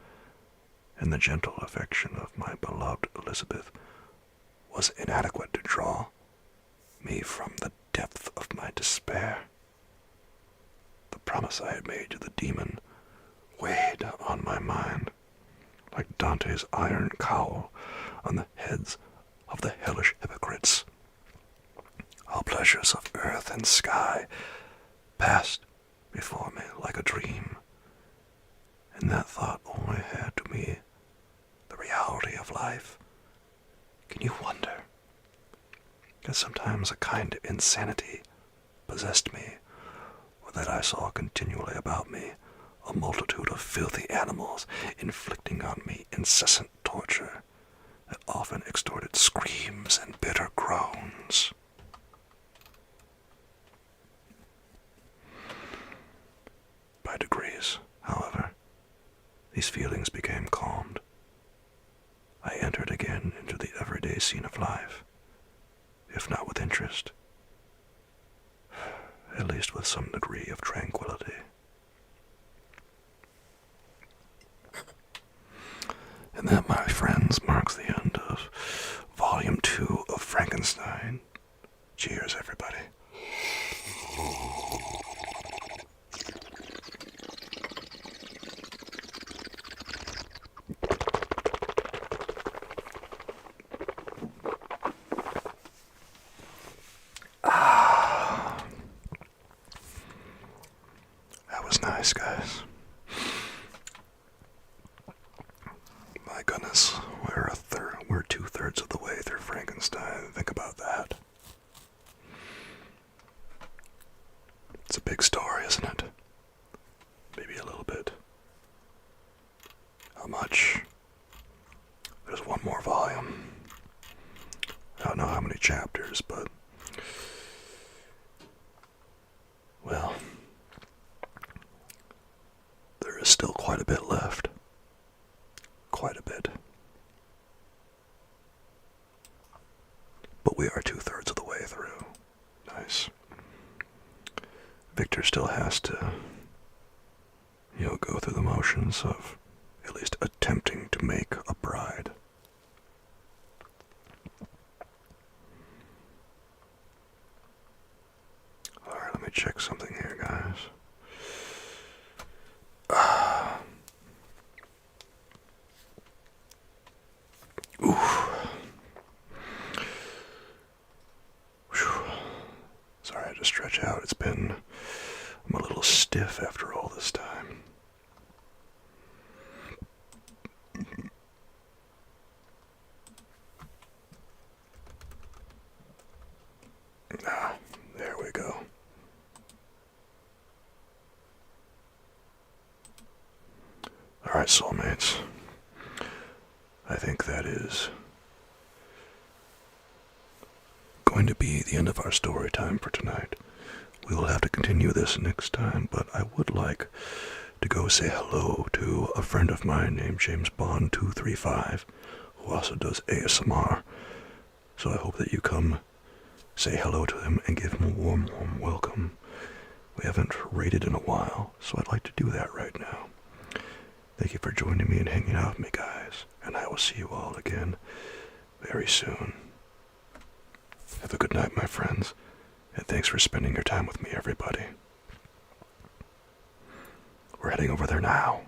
and the gentle affection of my beloved Elizabeth was inadequate to draw me from the depth of my despair. The promise I had made to the demon weighed on my mind like Dante's iron cowl on the heads of the hellish hypocrites. All pleasures of earth and sky passed before me like a dream, and that thought only had to me the reality of life. Can you wonder that sometimes a kind of insanity possessed me, or that I saw continually about me a multitude of filthy animals inflicting on me incessant torture that often extorted screams and bitter groans? By degrees, however, these feelings became calmed. I entered again into the everyday scene of life, if not with interest, at least with some degree of tranquility. And that, my friends, marks the end of Volume 2 of Frankenstein. Cheers, everybody. That was nice, guys. My goodness, we're 2/3 of the way through Frankenstein. Think about that. It's a big story, isn't it? Maybe a little bit. How much? There's one more volume. I don't know how many chapters, but well, there is still quite a bit left. Quite a bit. But we are 2/3 of the way through. Nice. Victor still has to, go through the motions of at least attempting to make a bride. Alright, let me check something here, guys. Sorry, I had to stretch out. I'm a little stiff after all this time. There we go. Alright, soulmates. I think that is going to be the end of our story time for tonight. We will have to continue this next time, but I would like to go say hello to a friend of mine named James Bond 235, who also does ASMR. So I hope that you come say hello to him and give him a warm, warm welcome. We haven't raided in a while, so I'd like to do that right now. Thank you for joining me and hanging out with me, guys, and I will see you all again very soon. Have a good night, my friends, and thanks for spending your time with me, everybody. We're heading over there now.